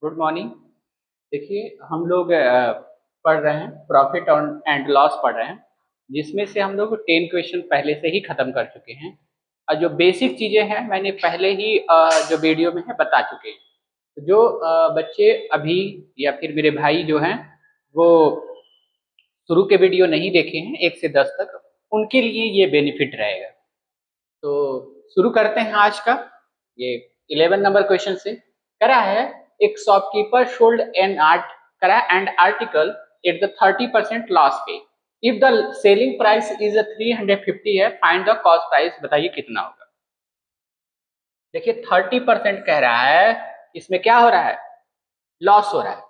Good morning. देखिए हम लोग पढ़ रहे हैं प्रॉफिट एंड लॉस पढ़ रहे हैं, जिसमें से हम लोग 10 क्वेश्चन पहले से ही खत्म कर चुके हैं। और जो बेसिक चीज़ें हैं मैंने पहले ही जो वीडियो में है बता चुके हैं। तो जो बच्चे अभी या फिर मेरे भाई जो हैं वो शुरू के वीडियो नहीं देखे हैं 1 से 10 तक, उनके लिए ये बेनिफिट रहेगा। तो शुरू करते हैं आज का। ये 11 नंबर क्वेश्चन से करा है। एक शॉपकीपर सोल्ड एन आर्ट करा and article at the 30% loss पे। If the selling price is 350 है, फाइंड द कॉस्ट प्राइस, बताइए कितना होगा। देखिए 30% कह रहा है, इसमें क्या हो रहा है, लॉस हो रहा है।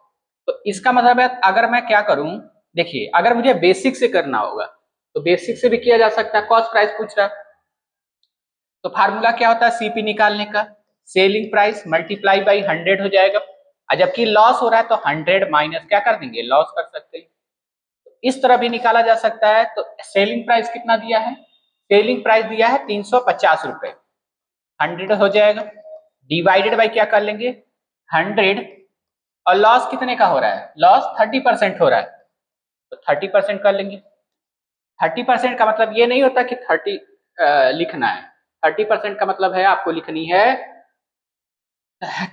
तो इसका मतलब है अगर मैं क्या करूं, देखिए अगर मुझे बेसिक से करना होगा तो बेसिक से भी किया जा सकता है। कॉस्ट प्राइस पूछ रहा है तो फार्मूला क्या होता है सीपी निकालने का, सेलिंग प्राइस मल्टीप्लाई बाई 100 हो जाएगा। और जबकि लॉस हो रहा है तो 100 माइनस क्या कर देंगे, लॉस कर सकते हैं। तो इस तरह भी निकाला जा सकता है। तो सेलिंग प्राइस कितना दिया है, सेलिंग प्राइस दिया है 350 रुपए, 100 हो जाएगा, डिवाइडेड बाई क्या कर लेंगे 100। और लॉस कितने का हो रहा है, लॉस 30% हो रहा है तो 30% कर लेंगे। 30% का मतलब ये नहीं होता कि 30 लिखना है। 30% का मतलब है आपको लिखनी है,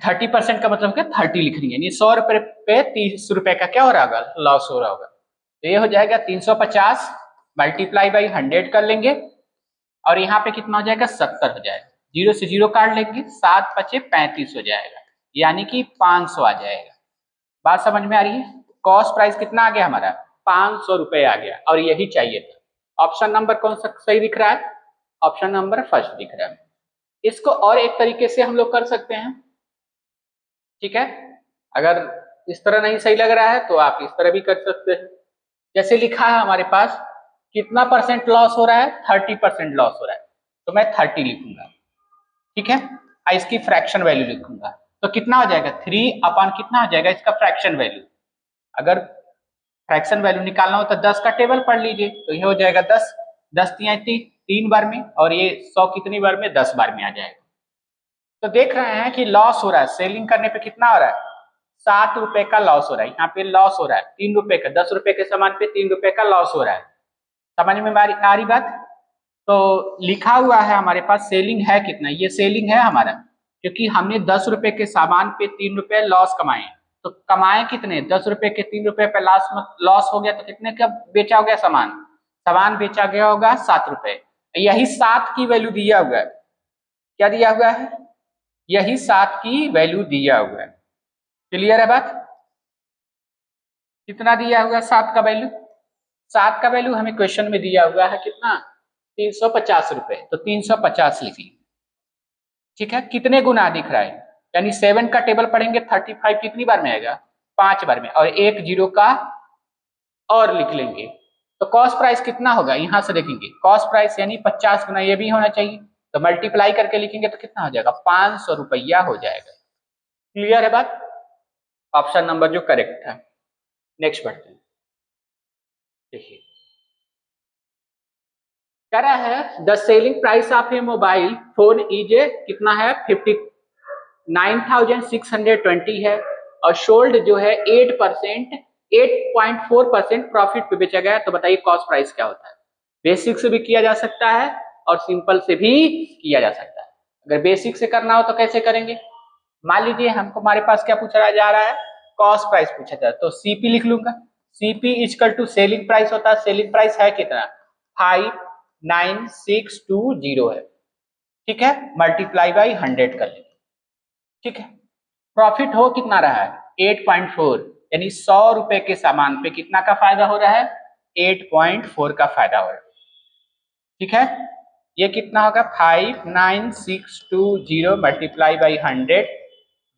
30% का मतलब क्या, 30 लिखनी है, यानी 100 रुपए पे 30 रुपए का क्या हो रहा होगा, लॉस हो रहा होगा। तो ये हो जाएगा 350 मल्टीप्लाई बाई 100 कर लेंगे। और यहाँ पे कितना हो जाएगा, 70 हो जाएगा। जीरो से जीरो काट लेंगे, 7×5 = 35 हो जाएगा, यानी कि 500 आ जाएगा। बात समझ में आ रही है। कॉस्ट प्राइस कितना आ गया हमारा, 500 रुपए आ गया, और यही चाहिए था। ऑप्शन नंबर कौन सा सही दिख रहा है, ऑप्शन नंबर फर्स्ट दिख रहा है। इसको और एक तरीके से हम लोग कर सकते हैं, ठीक है। अगर इस तरह नहीं सही लग रहा है तो आप इस तरह भी कर सकते हैं। जैसे लिखा है हमारे पास, कितना परसेंट लॉस हो रहा है, 30% लॉस हो रहा है, तो मैं 30 लिखूंगा, ठीक है। और इसकी फ्रैक्शन वैल्यू लिखूंगा, तो कितना हो जाएगा 3 कितना हो जाएगा इसका फ्रैक्शन वैल्यू। अगर फ्रैक्शन वैल्यू निकालना हो तो 10 का टेबल पढ़ लीजिए, तो ये हो जाएगा 10, 10 तिया 3 बार में, और ये 100 कितनी बार में, 10 बार में आ जाएगा। तो देख रहे हैं कि लॉस हो रहा है, सेलिंग करने पे कितना हो रहा है, 7 रुपए का लॉस हो रहा है। यहाँ पे लॉस हो रहा है 3 रुपए का, 10 रुपए के सामान पे 3 रुपए का लॉस हो रहा है। समझ में आ रही बात। तो लिखा हुआ है हमारे पास सेलिंग है कितना, ये सेलिंग है हमारा, क्योंकि हमने 10 रुपए के सामान पे 3 रुपए लॉस कमाए। तो कमाए कितने, 10 रुपए के 3 रुपए पे लॉस, लॉस हो गया तो कितने का बेचा हो गया सामान, सामान बेचा गया होगा 7 रुपए। यही 7 की वैल्यू दिया हुआ है, क्या दिया हुआ है, यही 7 की वैल्यू दिया हुआ है। क्लियर है बात। कितना दिया हुआ है 7 का वैल्यू, 7 का वैल्यू हमें क्वेश्चन में दिया हुआ है कितना, 350 रुपए, तो 350 लिखिए, ठीक है। कितने गुना दिख रहा है, यानी 7 का टेबल पढ़ेंगे 35 कितनी बार में आएगा, 5 बार में, और एक जीरो का और लिख लेंगे। तो कॉस्ट प्राइस कितना होगा, यहां से देखेंगे कॉस्ट प्राइस यानी 50 गुना, ये भी होना चाहिए, तो मल्टीप्लाई करके लिखेंगे तो कितना हो जाएगा, 500 रुपया हो जाएगा। क्लियर है बात। ऑप्शन नंबर जो करेक्ट है। नेक्स्ट बढ़ते हैं। देखिए कह रहा है the selling price of A mobile phone is a कितना है, 59,620 है, और सोल्ड जो है 8%, 8.4% प्रॉफिट पे बेचा गया। तो बताइए कॉस्ट प्राइस क्या होता है। बेसिक से भी किया जा सकता है और सिंपल से भी किया जा सकता है। अगर बेसिक से करना हो तो कैसे करेंगे, मान लीजिए हमको, हमारे पास क्या पूछा जा रहा है, कॉस्ट प्राइस पूछा जा रहा है, तो सीपी लिख लूंगा। CP is equal to selling price होता है, सेलिंग प्राइस है कितना, 59620 है, ठीक है, मल्टीप्लाई बाई 100 कर लेंगे, ठीक है। प्रॉफिट हो कितना रहा है, 8.4, यानी 100 रुपए के सामान पे कितना का फायदा हो रहा है, 8.4 का फायदा हो रहा है, ठीक है। ये कितना होगा, 59620 मल्टीप्लाई बाई 100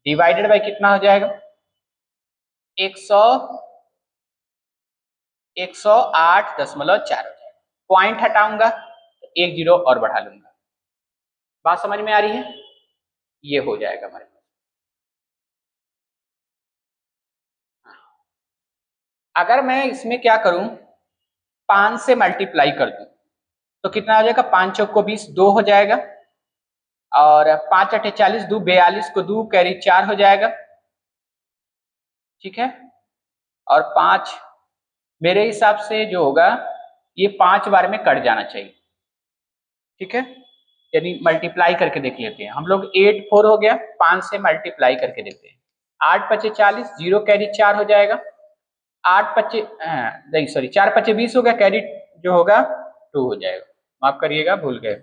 डिवाइडेड बाई कितना हो जाएगा, 108.4 हो जाएगा। पॉइंट हटाऊंगा तो एक जीरो और बढ़ा लूंगा। बात समझ में आ रही है, ये हो जाएगा हमारे पास। अगर मैं इसमें क्या करूं, 5 से मल्टीप्लाई कर दूं तो कितना हो जाएगा, 5 चौक को 20, 2 हो जाएगा, और 5 अठे 40, 2 42 को 2 कैरी 4 हो जाएगा, ठीक है, और 5 मेरे हिसाब से जो होगा ये 5 बार में कट जाना चाहिए, ठीक है, यानी मल्टीप्लाई करके देख लेते हैं हम लोग। 8 4 हो गया, 5 से मल्टीप्लाई करके देखते हैं। 8 पचे 40, 0 कैरी 4 हो जाएगा। 8 पचे नहीं सॉरी 4 पचे 20 हो गया, कैरी जो होगा 2 हो जाएगा, माफ करिएगा भूल गए।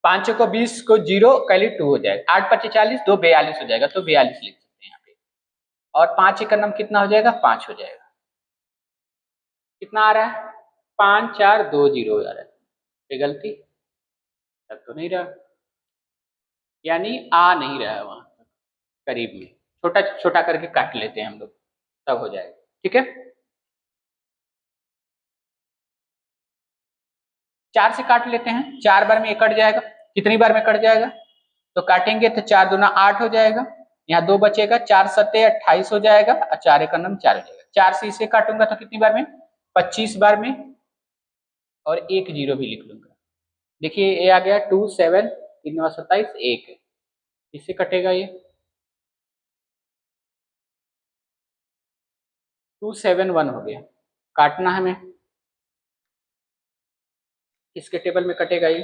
5 को 20 को 0 कैरी 2 हो जाएगा। 8 पचे 40, 2 42 हो जाएगा, तो 42 लिख सकते हैं यहाँ पे। और 5 एक नंबर कितना हो जाएगा, 5 हो जाएगा। कितना आ रहा है, 5 4 2 0 आ रहा है। ये गलती तब तो नहीं रहा, यानी आ नहीं रहा है वहां करीब में। छोटा छोटा करके काट लेते हैं हम लोग, तब हो जाएगा, ठीक है। 4 से काट लेते हैं, 4 बार में ये कट जाएगा। कितनी बार में कट जाएगा, तो काटेंगे तो 4 दूना 8 हो जाएगा, यहाँ 2 बचेगा, 4 सत्ते 28 हो जाएगा, और 4 एक नम 4 हो जाएगा। 4 से इसे काटूंगा तो कितनी बार में, 25 बार में, और एक 0 भी लिख लूंगा। देखिए ये आ गया 2 7 3 9 27 1, इससे कटेगा ये 2 7 1 हो गया। काटना हमें, इसके टेबल में कटेगा ये।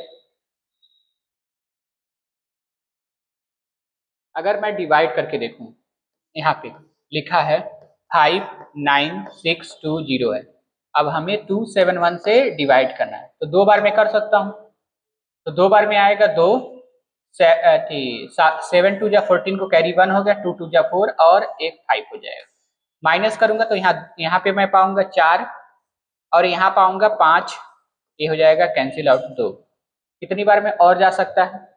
अगर मैं डिवाइड करके देखूं, यहाँ पे लिखा है 5 9 6 2 0 है। अब हमें 2 7 1 से डिवाइड करना है, तो 2 बार में कर सकता हूँ, तो 2 बार में आएगा 2, 7 2 जा 14 को कैरी 1 हो गया, 2 2 जा 4 और एक 5 हो जाएगा। माइनस करूंगा तो यहाँ पे मैं पाऊंगा 4 और यहाँ पाऊंगा 5, ये हो जाएगा कैंसिल आउट 2। कितनी बार में और जा सकता है,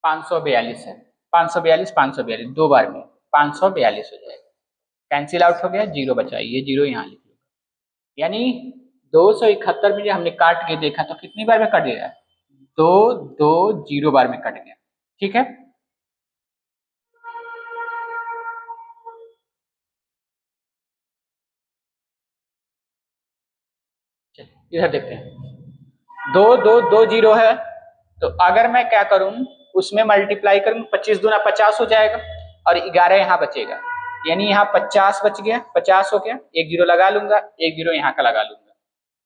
542 है, 542 542 2 बार में 542 हो जाएगा। कैंसिल आउट हो गया, 0 बचा, ये 0 यहाँ लिख लो। यानी 271 में हमने काट के देखा तो कितनी बार में कट गया, 2 2 0 बार में कट गया, ठीक है। इधर देखते हैं, 2 2 2 0 है, तो अगर मैं क्या करूं, उसमें मल्टीप्लाई करूं, 25 दूना 50 हो जाएगा, और 11 यहाँ बचेगा, यानी यहाँ 50 बच गया, 50 हो गया, एक 0 लगा लूंगा, एक 0 यहाँ का लगा लूंगा,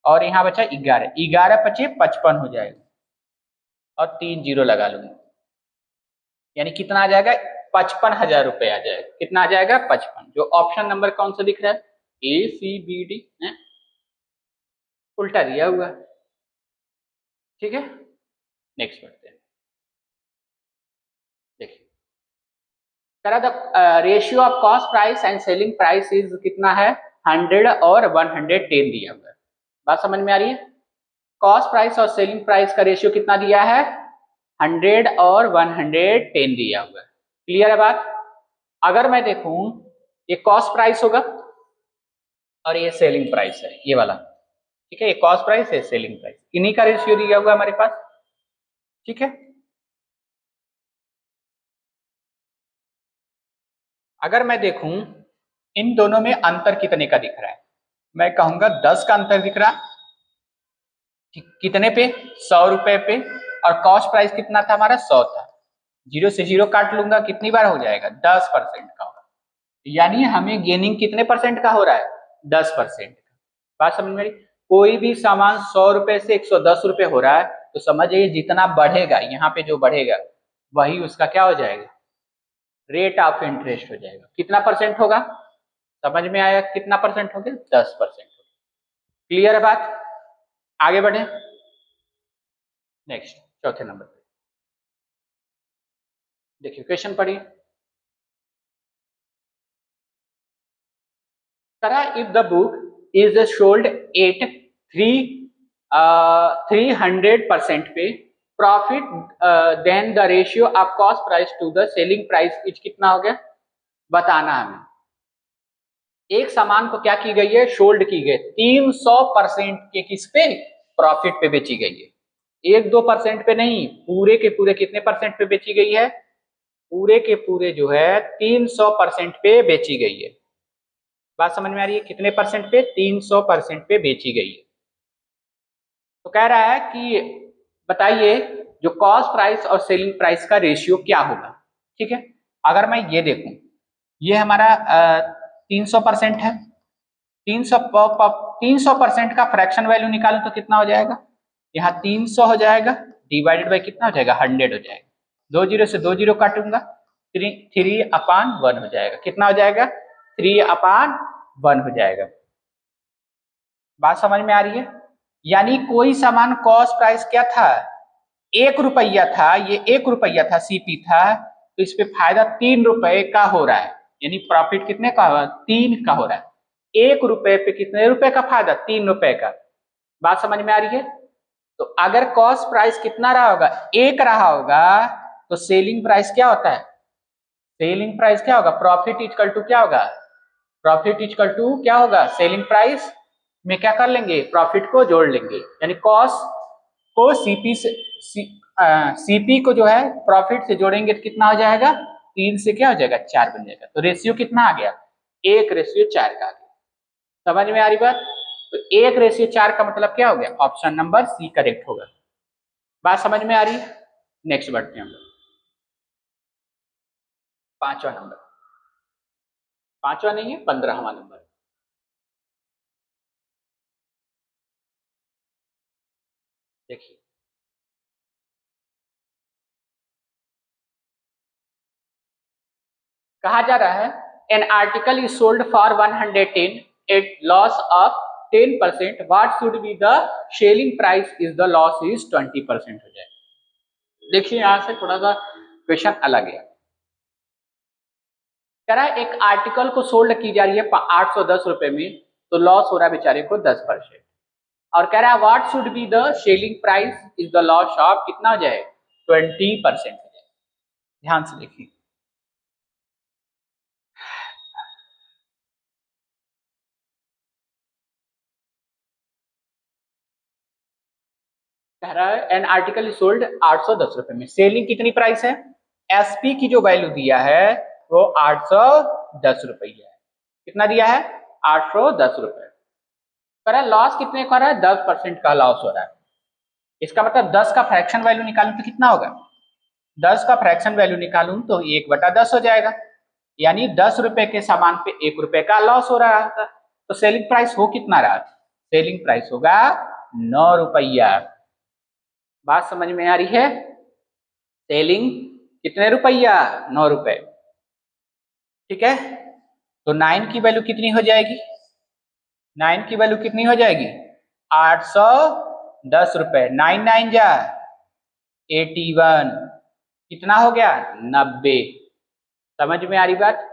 और यहाँ बचा 11, 11 पचे 55 हो जाएगा, और 3 0 लगा लूंगा, यानी कितना आ जाएगा, 55,000 रुपए आ जाएगा। कितना आ जाएगा, 55। जो ऑप्शन नंबर कौन सा दिख रहा है, ACBD है, उल्टा दिया हुआ, ठीक है। नेक्स्ट बढ़ते हैं, देखिए करा the ratio of cost price and selling price is कितना है, 100 और 110 दिया हुआ है। बात समझ में आ रही है, कॉस्ट प्राइस और सेलिंग प्राइस का रेशियो कितना दिया है, 100 और 110 दिया हुआ है। क्लियर है बात। अगर मैं देखूं, ये कॉस्ट प्राइस होगा और ये सेलिंग प्राइस है, ये वाला, ठीक है, ये कॉस्ट प्राइस है, सेलिंग प्राइस, इन्हीं का रेशियो दिया हुआ हमारे पास, ठीक है। अगर मैं देखूं इन दोनों में अंतर कितने का दिख रहा है, मैं कहूंगा 10 का अंतर दिख रहा, कितने पे, 100 रुपए पे, और कॉस्ट प्राइस कितना था हमारा, 100 था। 0 से 0 काट लूंगा, कितनी बार हो जाएगा, 10% का होगा, यानी हमें गेनिंग कितने परसेंट का हो रहा है, 10% का। बात समझ में, कोई भी सामान 100 रुपए से 110 रुपए हो रहा है, तो समझिए जितना बढ़ेगा, यहाँ पे जो बढ़ेगा वही उसका क्या हो जाएगा, रेट ऑफ इंटरेस्ट हो जाएगा। कितना परसेंट होगा, समझ में आया, कितना परसेंट हो गया, 10%। क्लियर है बात, आगे बढ़े। नेक्स्ट चौथे नंबर पे देखिए, क्वेश्चन पढ़िए। करा if the book is sold at 300% पे profit, then the ratio of cost price to the selling price is कितना हो गया, बताना हमें। एक सामान को क्या की गई है, सोल्ड की गई 300% के किस पे, प्रॉफिट पे बेची गई है, 1-2% पे नहीं, पूरे के पूरे कितने परसेंट पे बेची गई है, पूरे के पूरे जो है 300% पे बेची गई है। बात समझ में आ रही है, कितने परसेंट पे, 300% पे बेची गई है। तो कह रहा है कि बताइए जो कॉस्ट प्राइस और सेलिंग प्राइस का रेशियो क्या होगा, ठीक है। अगर मैं ये देखूं, ये हमारा 300% है। 300% का फ्रैक्शन वैल्यू निकालूं तो कितना हो जाएगा, यहाँ 300 हो जाएगा, डिवाइडेड बाई कितना हो जाएगा, 100 हो जाएगा। 2 जीरो से 2 जीरो काटूंगा, 3/1 हो जाएगा। कितना हो जाएगा, 3/1 हो जाएगा। बात समझ में आ रही है। यानी कोई सामान कॉस्ट प्राइस क्या था, 1 रुपया था, ये 1 रुपया था, सीपी था, तो इस पे फायदा 3 रुपए का हो रहा है, यानी प्रॉफिट कितने का हो रहा है, 3 का हो रहा है। 1 रुपए पे कितने रुपए का फायदा, 3 रुपए का। बात समझ में आ रही है। तो अगर कॉस्ट प्राइस कितना रहा होगा, 1 रहा होगा, तो सेलिंग प्राइस क्या होता है, सेलिंग प्राइस क्या होगा, प्रॉफिट इक्वल टू क्या होगा, प्रॉफिट इक्वल टू क्या होगा, सेलिंग प्राइस में क्या कर लेंगे, प्रॉफिट को जोड़ लेंगे। यानी कॉस्ट को सीपी से सीपी को जो है प्रॉफिट से जोड़ेंगे तो कितना हो जाएगा, 3 से क्या हो जाएगा, 4 बन जाएगा। तो रेशियो कितना आ गया, 1:4 का आ गया। समझ में आ रही बात। तो 1:4 का मतलब क्या हो गया, ऑप्शन नंबर सी करेक्ट होगा। बात समझ में आ रही है। नेक्स्ट बढ़ते हैं हम लोग, पांचवा नंबर, पांचवा नहीं है, 15वां नंबर। देखिए कहा जा रहा है, an article is sold for 110 at loss of 10%, what should be the selling price is the loss is 20% हो जाए। देखिए यहां से थोड़ा सा क्वेश्चन अलग है। कह रहा है एक आर्टिकल को सोल्ड की जा रही है 810 रुपए में, तो लॉस हो रहा है बेचारे को 10%। और कह रहा है what should be the selling price is the loss of कितना हो जाए, 20% हो जाए। ध्यान से देखिए, कह रहा है एन आर्टिकल इज सोल्ड 810 रुपए में, सेलिंग कितनी प्राइस है, एसपी की जो वैल्यू दिया है वो 810 रुपया है। कितना दिया है, 810 रुपए। कह रहा है लॉस कितने का रहा है, 10% का लॉस हो रहा है। इसका मतलब 10 का फ्रैक्शन वैल्यू निकालूं तो कितना होगा, 10 का फ्रैक्शन वैल्यू निकालूं तो 1/10 हो जाएगा। यानी 10 रुपए के सामान पे 1 रुपए का लॉस हो रहा था। तो सेलिंग प्राइस हो कितना रहा, सेलिंग प्राइस होगा 9 रुपया। बात समझ में आ रही है। सेलिंग कितने रुपया, 9 रुपए। ठीक है, तो 9 की वैल्यू कितनी हो जाएगी, 9 की वैल्यू कितनी हो जाएगी, 810 रुपए। 9 9 जा 81, कितना हो गया, 90। समझ में आ रही बात,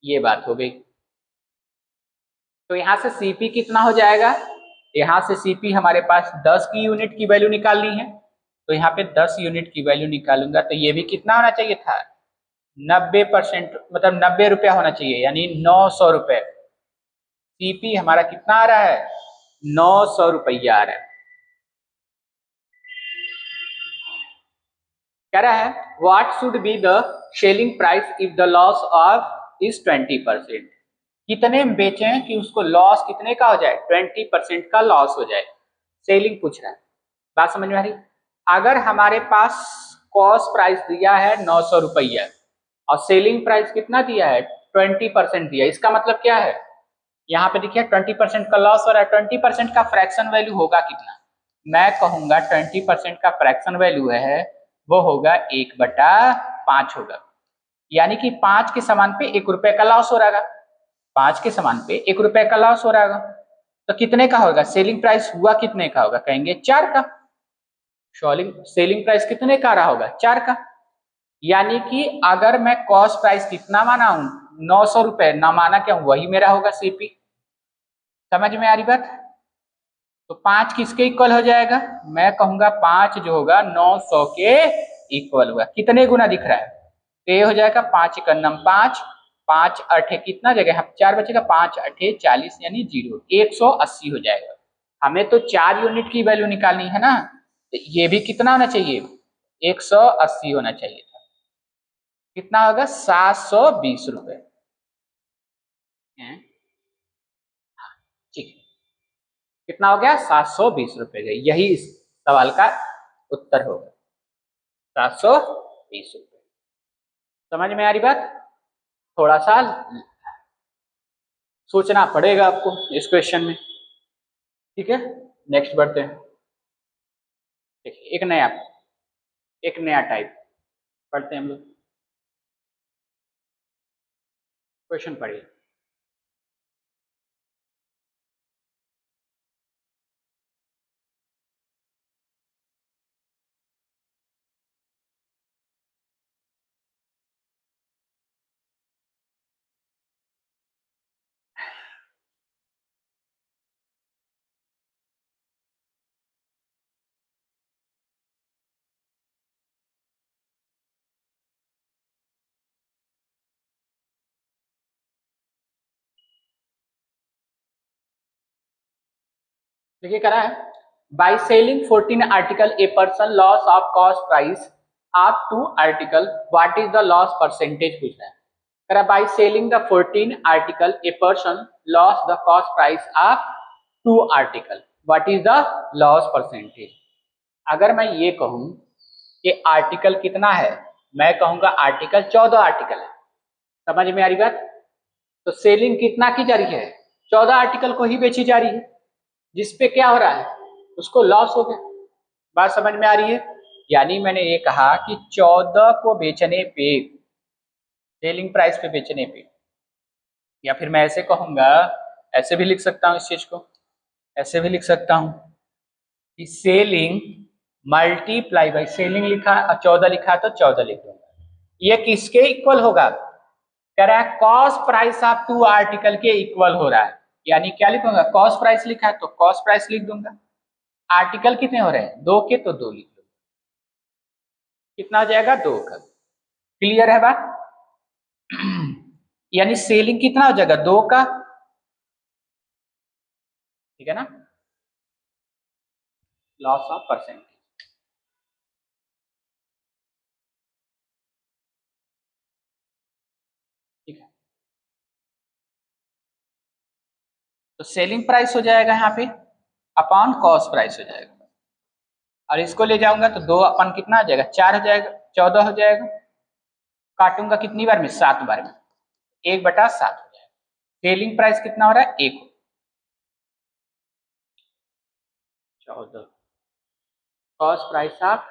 ये बात हो गई। तो यहां से सीपी कितना हो जाएगा, यहां से सीपी हमारे पास 10 की यूनिट की वैल्यू निकालनी है, तो यहाँ पे 10 यूनिट की वैल्यू निकालूंगा तो ये भी कितना होना चाहिए था, 90%, मतलब 90 रुपया होना चाहिए, यानी 900 रुपए। सीपी हमारा कितना आ रहा है, 900 रुपया आ रहा है। कह रहा है what should be the selling price if the loss of is 20%, कितने में बेचें कि उसको लॉस कितने का हो जाए, 20% का लॉस हो जाए। सेलिंग पूछ रहा है। बात समझ में आ रही। अगर हमारे पास कॉस्ट प्राइस दिया है 900 रुपया और सेलिंग प्राइस कितना दिया है, 20% दिया, इसका मतलब क्या है, यहाँ पे देखिए 20% का लॉस हो रहा है। 20% का फ्रैक्शन वैल्यू होगा कितना, मैं कहूंगा 20% का फ्रैक्शन वैल्यू है वो होगा 1/5 होगा। यानी कि 5 के सामान पे 1 रुपए का लॉस हो रहा है, 5 के सामान पे 1 रुपए का लॉस हो रहा है। तो कितने का होगा, सेलिंग प्राइस हुआ कितने का होगा, कहेंगे 4 का। सेलिंग प्राइस कितने का रहा होगा, 4 का। यानी कि अगर मैं कॉस्ट प्राइस कितना माना हूं, 900 रुपए, ना माना क्या, वही मेरा होगा सीपी। समझ में आ रही बात। तो 5 किसके इक्वल हो जाएगा, मैं कहूंगा 5 जो होगा 900 के इक्वल होगा। कितने गुना दिख रहा है, तो ये हो जाएगा 5 का नम 5, 5 अठे कितना जगह, 4 बचेगा, 5 अठे 40, यानी 0, 180 हो जाएगा। हमें तो 4 यूनिट की वैल्यू निकालनी है ना, तो ये भी कितना होना चाहिए, 180 होना चाहिए था। कितना होगा, 720 रुपए। ठीक है, कितना हो गया, 720 रुपए गए। यही इस सवाल का उत्तर होगा, 720 रुपए। समझ में आ रही बात। थोड़ा सा सोचना पड़ेगा आपको इस क्वेश्चन में। ठीक है, नेक्स्ट बढ़ते हैं। देखिए एक नया टाइप पढ़ते हैं हम लोग। क्वेश्चन पढ़िए। देखिए कह रहा है by selling 14 article a person loss of cost price up to article what is the loss percentage पूछ रहा है। कह रहा है by selling the 14 article a person loss the cost price up to article what is the loss percentage. अगर मैं ये कहूं कि आर्टिकल कितना है, मैं कहूंगा आर्टिकल 14 आर्टिकल है। समझ में आ रही बात? तो सेलिंग कितना की जा रही है, 14 आर्टिकल को ही बेची जा रही है, जिसपे क्या हो रहा है, उसको लॉस हो गया। बात समझ में आ रही है? यानी मैंने ये कहा कि 14 को बेचने पे, सेलिंग प्राइस पे बेचने पे, या फिर मैं ऐसे कहूंगा, ऐसे भी लिख सकता हूं इस चीज को, ऐसे भी लिख सकता हूं कि सेलिंग मल्टीप्लाई बाई, सेलिंग लिखा 14 लिखा है तो 14 लिख दूंगा। ये किसके इक्वल होगा? कह रहा है cost price of two article के इक्वल हो रहा है। यानी क्या लिखूंगा, कॉस्ट प्राइस लिखा है तो कॉस्ट प्राइस लिख दूंगा। आर्टिकल कितने हो रहे हैं, 2 के, तो 2 लिख दूंगा। कितना हो जाएगा, 2 का। क्लियर है बात? यानी सेलिंग कितना हो जाएगा, 2 का। ठीक है ना, लॉस ऑफ परसेंटेज। ठीक है, तो सेलिंग प्राइस हो जाएगा यहाँ पे अपॉन कॉस्ट प्राइस हो जाएगा, और इसको ले जाऊंगा तो 2 अपन कितना हो जाएगा, 4 हो जाएगा, 14 हो जाएगा। काटूंगा कितनी बार में, 7 बार में, 1/7 हो जाएगा। सेलिंग प्राइस कितना हो रहा है, 1, 14। कॉस्ट प्राइस ऑफ,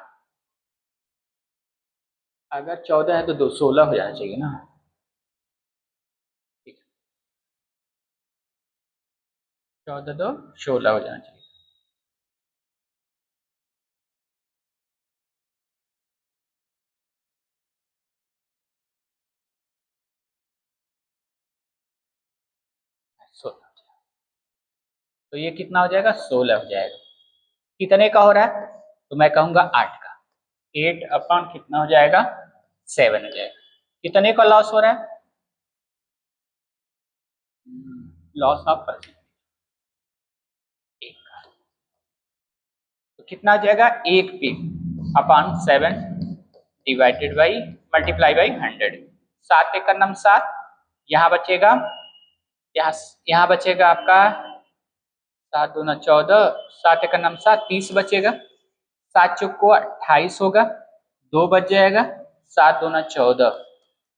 अगर 14 है तो 2 16 हो जाना चाहिए ना। ठीक है, 14 2 16 हो जाना चाहिए। तो ये कितना हो जाएगा, 16 हो जाएगा। कितने का हो रहा है, तो मैं कहूंगा 8 का। 8 अपॉन कितना हो जाएगा, 7 हो जाएगा। कितने का लॉस हो रहा है, लॉस ऑफ परसेंट, 1 का। तो कितना हो जाएगा, 1 पे upon 7 divided by, multiply by 100। 7 एक का नम 7, यहाँ बचेगा, यहाँ यहाँ बचेगा आपका 7 दूना 14, 7 एक का नम 7, 30 बचेगा। 7 चौक को 28 होगा, 2 बच जाएगा। 7 दूना 14,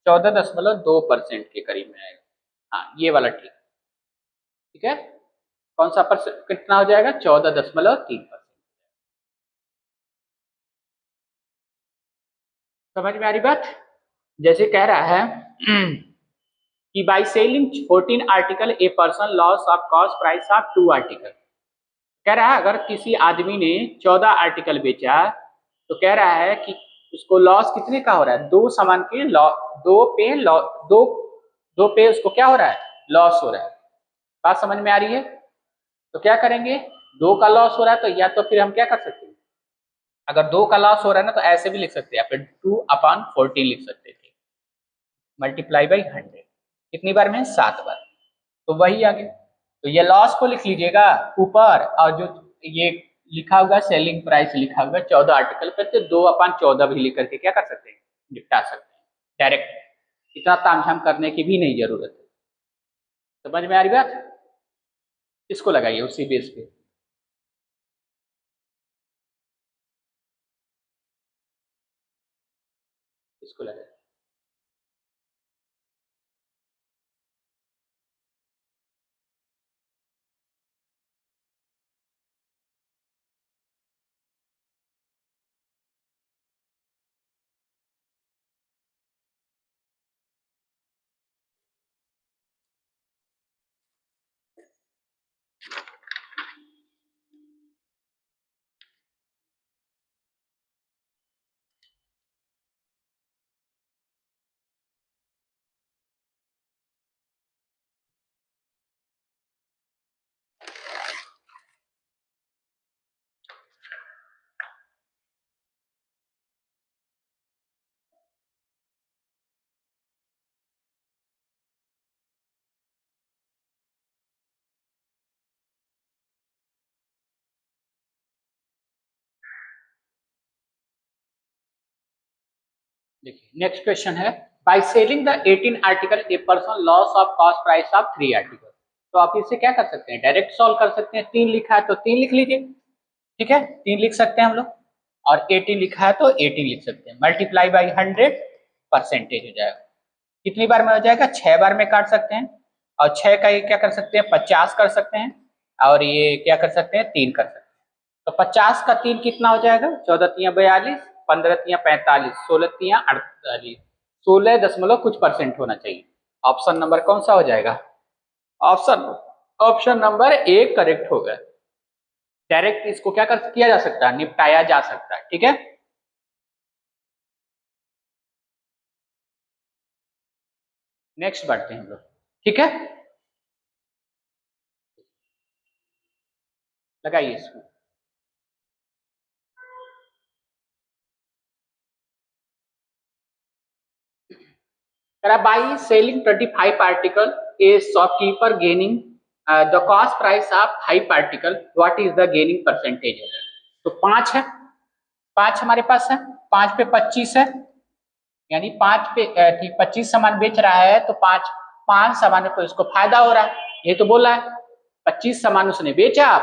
14.2% के करीब में आएगा। हाँ ये वाला ठीक। ठीक है, कौन सा परसेंट कितना हो जाएगा, 14.3%। समझ में आ रही बात? जैसे कह रहा है कि by selling 14 article a person loss of cost price of 2 article. कह रहा है अगर किसी आदमी ने 14 आर्टिकल बेचा तो कह रहा है कि उसको लॉस कितने का हो रहा है, 2 सामान के लॉस, 2 पे लॉस, 2 पे उसको क्या हो रहा है, लॉस हो रहा है। बात समझ में आ रही है? तो क्या करेंगे, 2 का लॉस हो रहा है तो या तो फिर हम क्या कर सकते हैं, अगर 2 का लॉस हो रहा है ना तो ऐसे भी लिख सकते हैं, फिर 2/14 लिख सकते थे, मल्टीप्लाई बाई 100। कितनी बार में, 7 बार। तो वही आगे, तो ये लॉस को लिख लीजिएगा ऊपर, और जो ये लिखा होगा सेलिंग प्राइस लिखा होगा 14 आर्टिकल पे, तो 2/14 भी लिख करके क्या कर सकते हैं, निपटा सकते हैं डायरेक्ट। इतना तामझाम करने की भी नहीं जरूरत है। समझ में आ रही बात? इसको लगाइए उसी बेस पे। इसको लगाइए। देखिए नेक्स्ट क्वेश्चन है, by selling the 18 article a person loss of cost price of 3 article. तो आप इससे क्या कर सकते हैं, डायरेक्ट सॉल्व कर सकते हैं। 3 लिखा है तो 3 लिख लीजिए, ठीक है, 3 लिख सकते हैं हम लोग। और 18 लिखा है तो 18 लिख सकते हैं। मल्टीप्लाई बाई 100 परसेंटेज हो जाएगा। कितनी बार में हो जाएगा, 6 बार में काट सकते हैं। और 6 का ये क्या कर सकते हैं, 50 कर सकते हैं। और ये क्या कर सकते हैं, 3 कर सकते हैं। तो 50 का 3 कितना हो जाएगा, 14 तिया 42, 15 तिया 45, 16 तिया 48, 16 दशमलव कुछ परसेंट होना चाहिए। ऑप्शन नंबर कौन सा हो जाएगा, ऑप्शन नंबर ए करेक्ट होगा। डायरेक्ट इसको क्या कर किया जा सकता है, निपटाया जा सकता है, ठीक है। नेक्स्ट बढ़ते हैं हम लोग, ठीक है, लगाइए इसको। By selling 25 article, a shopkeeper gaining the cost price of 5 article, what is the gaining percentage? तो 5 है, 5 हमारे पास है, 5 पे 25 है, यानी 5 पे ठीक 25 सामान बेच रहा है तो 5 सामान पे उसको फायदा हो रहा है, ये तो बोला है। 25 सामान उसने बेचा,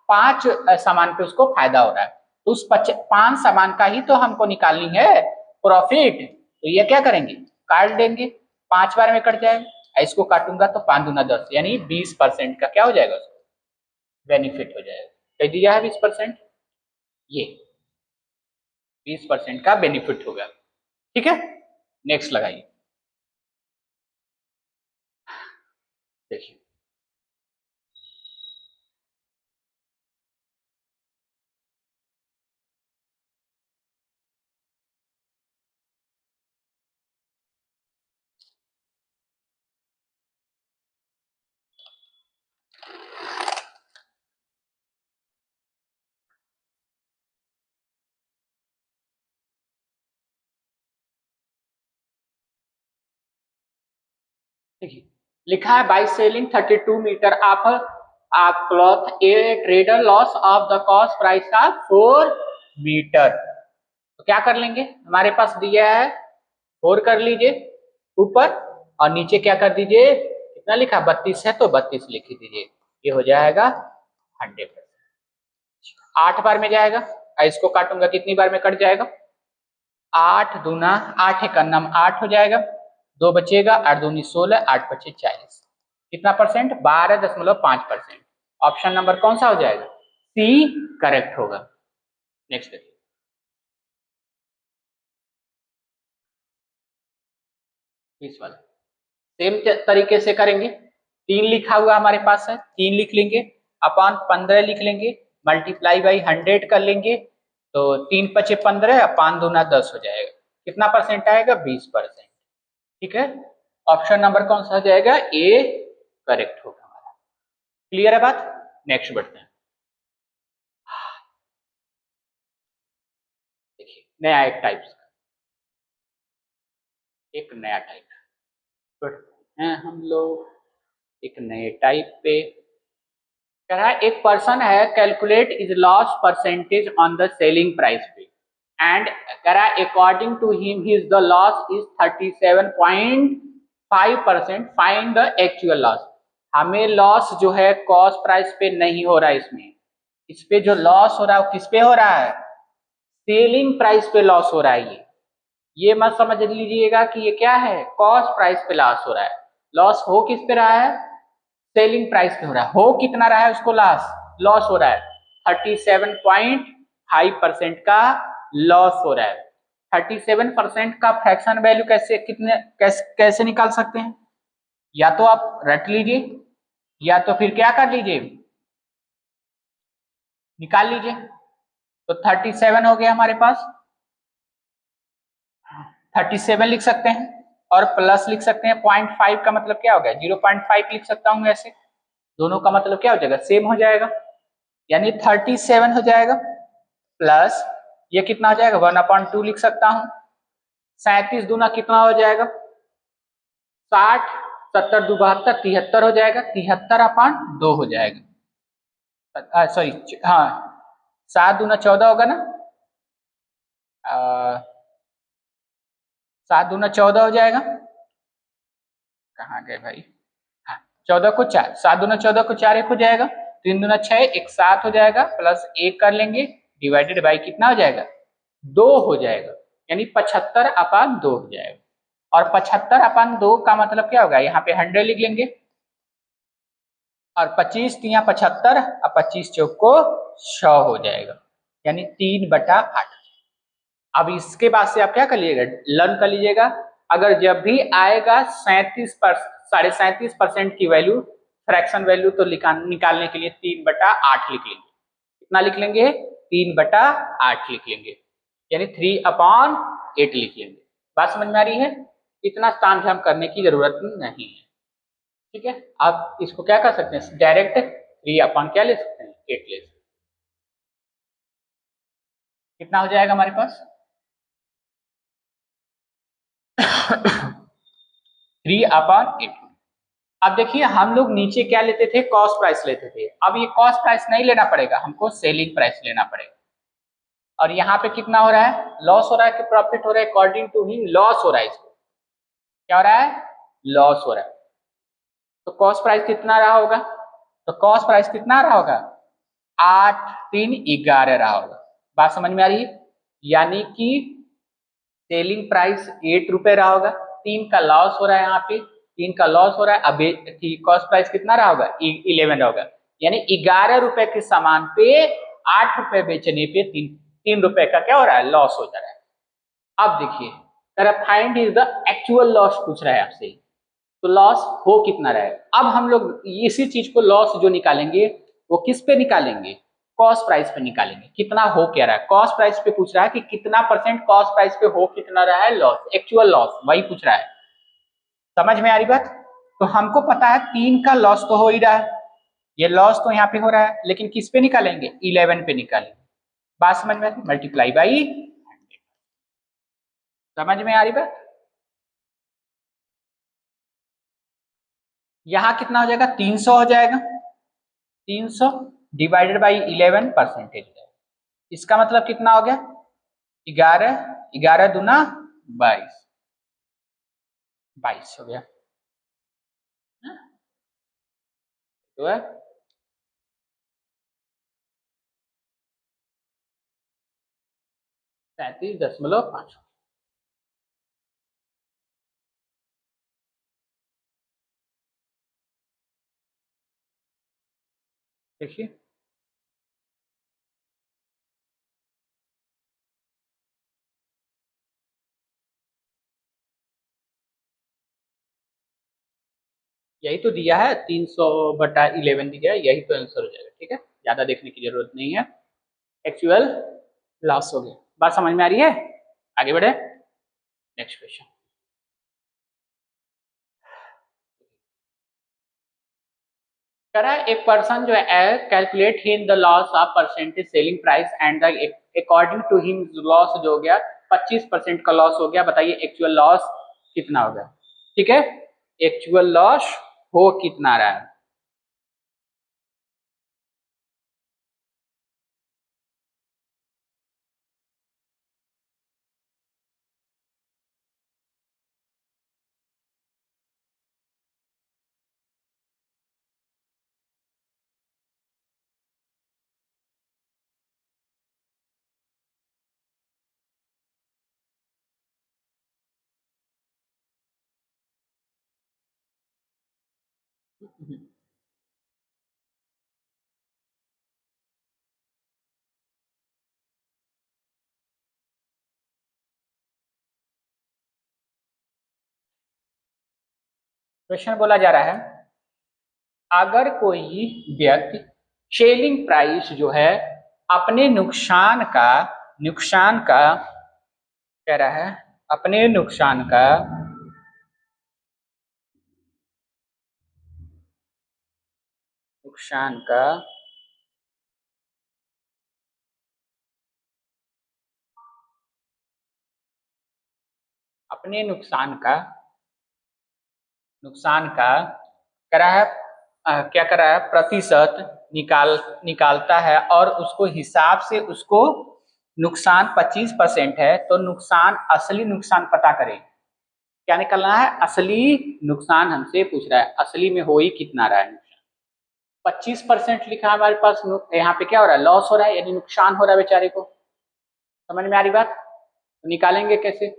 5 सामान पे उसको फायदा हो रहा है, तो उस 5 सामान का ही तो हमको निकालनी है प्रॉफिट। तो ये क्या करेंगे, काट देंगे, 5 बार में कट जाएगा। इसको काटूंगा तो 5 दूना 10, यानी 20% का क्या हो जाएगा, उसको बेनिफिट हो जाएगा। कह दिया है 20%, ये 20% का बेनिफिट होगा, ठीक है। नेक्स्ट लगाइए, देखिए देखिए लिखा है, by selling 32 metre of cloth a trader loss of the cost price of 4 metre. तो क्या कर लेंगे, हमारे पास दिया है 4 कर लीजिए ऊपर, और नीचे क्या कर दीजिए, कितना लिखा 32 है तो 32 लिख दीजिए, ये हो जाएगा 100%। 8 बार में जाएगा, इसको काटूंगा कितनी बार में कट जाएगा, 8 दूना 8 एक अन्नम 8 हो जाएगा, 2 बचेगा, 8 दूनी 16, 8 बचे 40, कितना परसेंट, 12.5%। ऑप्शन नंबर कौन सा हो जाएगा, सी करेक्ट होगा। नेक्स्ट देखिए, इस वाला सेम तरीके से करेंगे। 3 लिखा हुआ हमारे पास है, 3 लिख लेंगे, अपॉन 15 लिख लेंगे, मल्टीप्लाई बाई 100 कर लेंगे, तो 3 पचे 15, अपॉन दूना 10 हो जाएगा, कितना परसेंट आएगा, 20%, ठीक है। ऑप्शन नंबर कौन सा हो जाएगा, ए करेक्ट होगा हमारा। क्लियर है बात, नेक्स्ट बढ़ते हैं। देखिए नया एक टाइप, एक नया टाइप बढ़ते हैं हम लोग एक नए टाइप पे। कह रहा है, एक पर्सन है, calculate is loss percentage on the selling price पे, एंड कह रहा है according to him his the loss is 37.5%, find the actual loss. हमें लॉस जो है कॉस्ट प्राइस पे नहीं हो रहा है, इसमें इस पे जो लॉस हो रहा है वो किस पे हो रहा है, सेलिंग प्राइस पे लॉस हो रहा है। ये मत समझ लीजिएगा कि ये क्या है, कॉस्ट प्राइस पे लॉस हो रहा है। लॉस हो किस पे रहा है, सेलिंग प्राइस पे हो रहा है। हो कितना रहा है उसको, लॉस हो रहा है 37.5% का लॉस हो रहा है। 37% का फ्रैक्शन वैल्यू कैसे निकाल सकते हैं, या तो आप रट लीजिए, या तो फिर क्या कर लीजिए, निकाल लीजिए। तो 37 हो गया हमारे पास, 37 लिख सकते हैं और प्लस लिख सकते हैं 0.5 का मतलब क्या हो गया, 0.5 लिख सकता हूँ ऐसे, दोनों का मतलब क्या हो जाएगा, सेम हो जाएगा, यानी 37 हो जाएगा प्लस ये कितना हो जाएगा 1/2 लिख सकता हूँ, 37 दूना कितना हो जाएगा 60, 70 दो 72, 73 हो जाएगा, 73/2 हो जाएगा, सॉरी हाँ 7 दूना 14 होगा ना, 7 दूना 14 हो जाएगा, कहाँ गए भाई, हाँ 14 को 4, 7 दूना 14 को 4 एक हो जाएगा, 3 दूना 6 एक 7 हो जाएगा, प्लस 1 कर लेंगे डिवाइडेड बाई कितना हो जाएगा 2 हो जाएगा, यानी 75/2 हो जाएगा। और 75/2 का मतलब क्या होगा, यहाँ पे 100 लिख लेंगे और 25 तिया 75 और 25 चौक को 100 हो जाएगा, यानी 3/8। अब इसके बाद से आप क्या कर लीजिएगा, लर्न कर लीजिएगा, अगर जब भी आएगा 37.37% की वैल्यू, फ्रैक्शन वैल्यू, तो निकालने के लिए 3/8 लिख लेंगे, कितना लिख लेंगे 3/8 लिख लेंगे, यानी 3/8 लिख लेंगे। बात समझ में आ रही है, इतना तामझाम करने की जरूरत नहीं है, ठीक है। आप इसको क्या कर सकते हैं, डायरेक्ट 3 क्या ले सकते हैं 8 ले सकते हैं। कितना हो जाएगा हमारे पास 3/8। अब देखिए हम लोग नीचे क्या लेते थे, कॉस्ट प्राइस लेते थे, अब ये कॉस्ट प्राइस नहीं लेना पड़ेगा, हमको सेलिंग प्राइस लेना पड़ेगा। और यहाँ पे कितना हो रहा है, लॉस हो रहा है कि प्रॉफिट हो रहा है, अकॉर्डिंग टू हिम लॉस हो रहा है, इसको क्या हो रहा है, लॉस हो रहा है। तो कॉस्ट प्राइस कितना रहा होगा, तो कॉस्ट प्राइस कितना रहा होगा 8 3 11 रहा होगा। बात समझ में आ रही है, यानी कि सेलिंग प्राइस 8 रुपए रहा होगा, 3 का लॉस हो रहा है, यहाँ पे 3 का लॉस हो रहा है, अब कॉस्ट प्राइस कितना रहा होगा 11 रहा होगा, यानी 11 रुपए के सामान पे 8 रुपए बेचने पे 3 रुपए का क्या हो रहा है, लॉस हो जा रहा है। अब देखिए find is the actual loss पूछ रहा है आपसे, तो लॉस हो कितना रहा है। अब हम लोग इसी चीज को लॉस जो निकालेंगे वो किस पे निकालेंगे, कॉस्ट प्राइस पे निकालेंगे, कितना हो क्या रहा है, कॉस्ट प्राइस पे पूछ रहा है कि कितना परसेंट कॉस्ट प्राइस पे हो कितना रहा है लॉस, एक्चुअल लॉस वही पूछ रहा है। समझ में आ रही बात, तो हमको पता है 3 का लॉस तो हो ही रहा है, ये लॉस तो यहाँ पे हो रहा है, लेकिन किस पे निकालेंगे 11 पे निकालेंगे। बात समझ में, मल्टीप्लाई बाई 100। समझ में आ रही बात, यहाँ कितना हो जाएगा 300 हो जाएगा, 300 डिवाइडेड बाई 11 परसेंटेज, इसका मतलब कितना हो गया 11, 11 दूना 22, 22 हो गया, तो है 37.5। देखिए यही तो दिया है, 300/11 दिया है, यही तो आंसर हो जाएगा, ठीक है, ज्यादा देखने की जरूरत नहीं है, एक्चुअल लॉस हो गया। बात समझ में आ रही है, आगे बढ़े नेक्स्ट क्वेश्चन। कह रहा है एक पर्सन जो है calculate him the loss of percentage selling price and the according to him loss जो हो गया 25% का लॉस हो गया, बताइए एक्चुअल लॉस कितना हो गया, ठीक है, एक्चुअल लॉस हो कितना रहा है। क्वेश्चन बोला जा रहा है, अगर कोई व्यक्ति सेलिंग प्राइस जो है अपने नुकसान का कह रहा है, अपने नुकसान का नुकसान का अपने नुकसान का कह रहा है, क्या कर रहा है, प्रतिशत निकालता है और उसको हिसाब से उसको नुकसान 25% है, तो नुकसान असली नुकसान पता करें। क्या निकलना है, असली नुकसान हमसे पूछ रहा है, असली में हो ही कितना रहा है नुकसान। 25% लिखा है हमारे पास, यहाँ पे क्या हो रहा है, लॉस हो रहा है, यानी नुकसान हो रहा है बेचारे को। समझ में आ रही बात, तो निकालेंगे कैसे।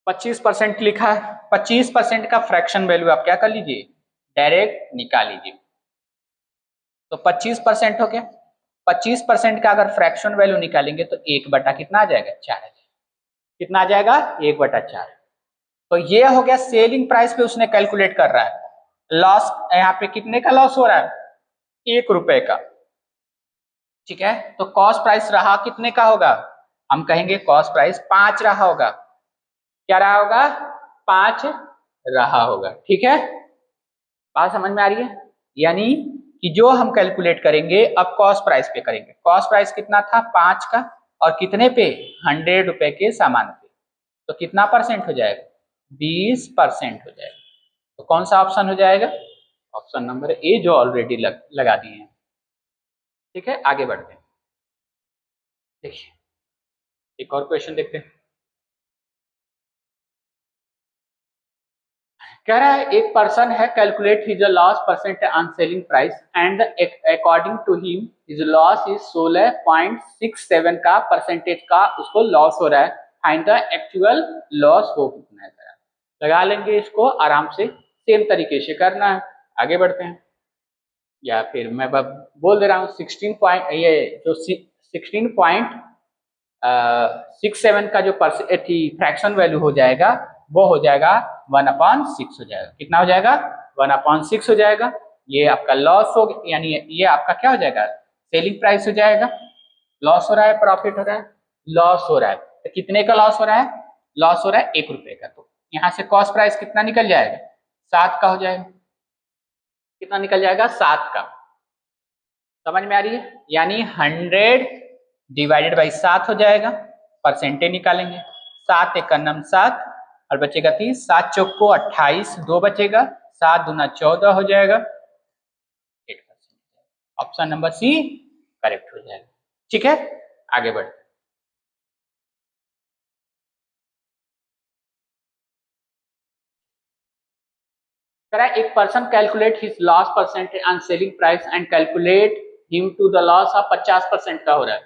25% लिखा है, 25% का फ्रैक्शन वैल्यू आप क्या कर लीजिए, डायरेक्ट निकाल लीजिए। तो 25% हो गया, 25% का अगर फ्रैक्शन वैल्यू निकालेंगे तो 1/, कितना आ जाएगा, 4। कितना आ जाएगा, 1/4। तो ये हो गया सेलिंग प्राइस पे उसने कैलकुलेट कर रहा है। लॉस यहाँ पे कितने का लॉस हो रहा है, 1 रुपए का। ठीक है, तो कॉस्ट प्राइस रहा कितने का होगा, हम कहेंगे कॉस्ट प्राइस 5 रहा होगा। क्या रहा होगा, 5 रहा होगा। ठीक है, बात समझ में आ रही है। यानी कि जो हम कैलकुलेट करेंगे अब कॉस्ट प्राइस पे करेंगे। कॉस्ट प्राइस कितना था, 5 का, और कितने पे, 100 रुपए के सामान पे, तो कितना परसेंट हो जाएगा, 20% हो जाएगा। तो कौन सा ऑप्शन हो जाएगा, ऑप्शन नंबर ए, जो ऑलरेडी लगा दिए हैं। ठीक है, आगे बढ़ते हैं। देखिए एक और क्वेश्चन देखते हैं। कह रहा है एक पर्सन है calculate his loss percent on selling price and according to him his loss is 16.67 का परसेंटेज का उसको लॉस हो रहा है। फाइंड द एक्चुअल लॉस हो कितना है। लगा लेंगे इसको आराम से, सेम तरीके से करना है। आगे बढ़ते हैं, या फिर मैं बोल दे रहा हूँ 16 पॉइंट, ये जो 16.67 का जो फ्रैक्शन वैल्यू हो जाएगा वो हो जाएगा 1/6 हो जाएगा। कितना हो जाएगा, 1/6 हो जाएगा। ये आपका लॉस हो, यानी ये आपका क्या हो जाएगा, सेलिंग प्राइस हो जाएगा। लॉस हो रहा है, प्रॉफिट हो रहा है, लॉस हो रहा है, तो कितने का लॉस हो रहा है, लॉस हो रहा है 1 रुपए का। तो यहाँ से कॉस्ट प्राइस कितना निकल जाएगा, 7 का हो जाएगा। कितना निकल जाएगा, 7 का। समझ में आ रही है, यानी 100 डिवाइडेड बाई 7 हो जाएगा। परसेंटेज निकालेंगे, 7 × 9 7 और बचेगा 30, 7 चौक को 28, 2 बचेगा, 7 दूना 14 हो जाएगा, 8%। ऑप्शन नंबर सी करेक्ट हो जाएगा। ठीक है, आगे बढ़ते। एक person calculate his loss percentage on selling price and calculate him to the loss of 50% का हो रहा है।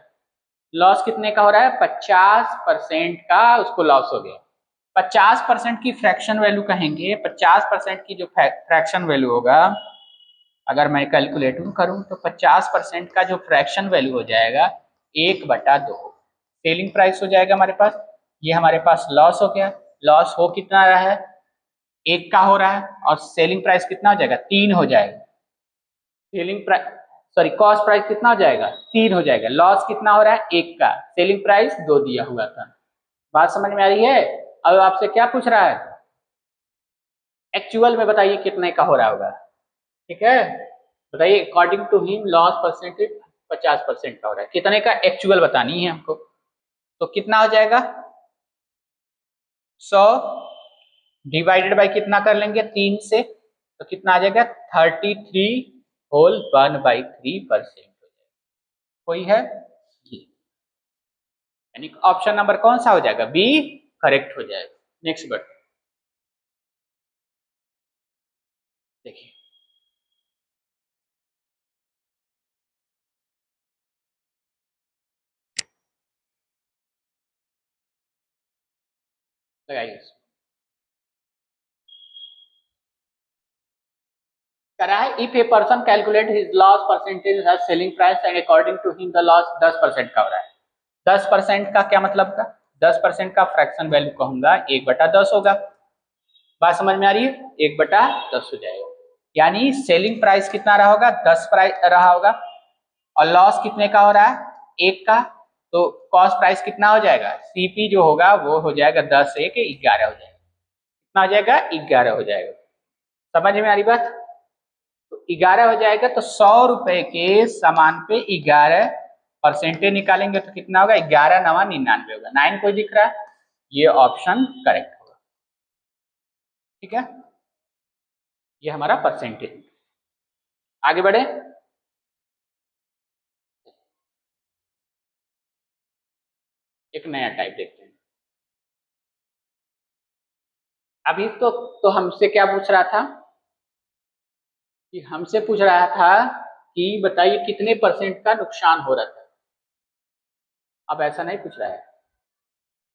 लॉस कितने का हो रहा है, 50% का उसको लॉस हो गया। 50% की फ्रैक्शन वैल्यू कहेंगे, 50% की जो फ्रैक्शन वैल्यू होगा, अगर मैं कैलकुलेट करूं तो 50% का जो फ्रैक्शन वैल्यू हो जाएगा 1/2 सेलिंग प्राइस हो जाएगा हमारे पास। ये हमारे पास लॉस हो गया। लॉस हो कितना रहा है, 1 का हो रहा है, और सेलिंग प्राइस कितना हो जाएगा, 3 हो जाएगा। Selling price, sorry, cost price कितना हो जाएगा, 3 हो जाएगा। लॉस कितना हो रहा है, 1 का, सेलिंग प्राइस 2 दिया हुआ था। बात समझ में आ रही है। अब आपसे क्या पूछ रहा है, एक्चुअल में बताइए कितने का हो रहा होगा। ठीक है, बताइए according to him loss percentage 50% का हो रहा है, कितने का एक्चुअल बतानी है हमको। तो कितना हो जाएगा, 100 डिवाइडेड बाई कितना कर लेंगे, 3 से, तो कितना आ जाएगा, 33/1/3% हो जाएगा। कोई है, यानी ऑप्शन नंबर कौन सा हो जाएगा, बी करेक्ट हो जाएगा। नेक्स्ट बढ़ देखिए, लगाइए। करा है, if a person calculate his loss percentage selling price and according to him the loss 10% का हो रहा है। 10% का क्या मतलब था, 10% का फ्रैक्शन वैल्यू कहूंगा 1/10 होगा। बात समझ में आ रही है, 1/10 हो जाएगा। यानी सेलिंग प्राइस कितना रहा होगा, 10 प्राइस रहा होगा, और लॉस कितने का हो रहा है, 1 का, तो कॉस्ट प्राइस कितना हो जाएगा, सीपी जो होगा वो हो जाएगा 10 1 11 हो जाएगा, कितना हो जाएगा, 11 हो जाएगा। समझ में आ रही बात, तो 11 हो जाएगा, तो 100 रुपए के सामान पे 11% निकालेंगे तो कितना होगा, 11 9 99 होगा। 9 कोई दिख रहा है, ये ऑप्शन करेक्ट होगा। ठीक है, ये हमारा परसेंटेज। आगे बढ़े, एक नया टाइप देखते हैं। अभी तो हमसे क्या पूछ रहा था, कि हमसे पूछ रहा था कि बताइए कितने परसेंट का नुकसान हो रहा था। अब ऐसा नहीं पूछ रहा है,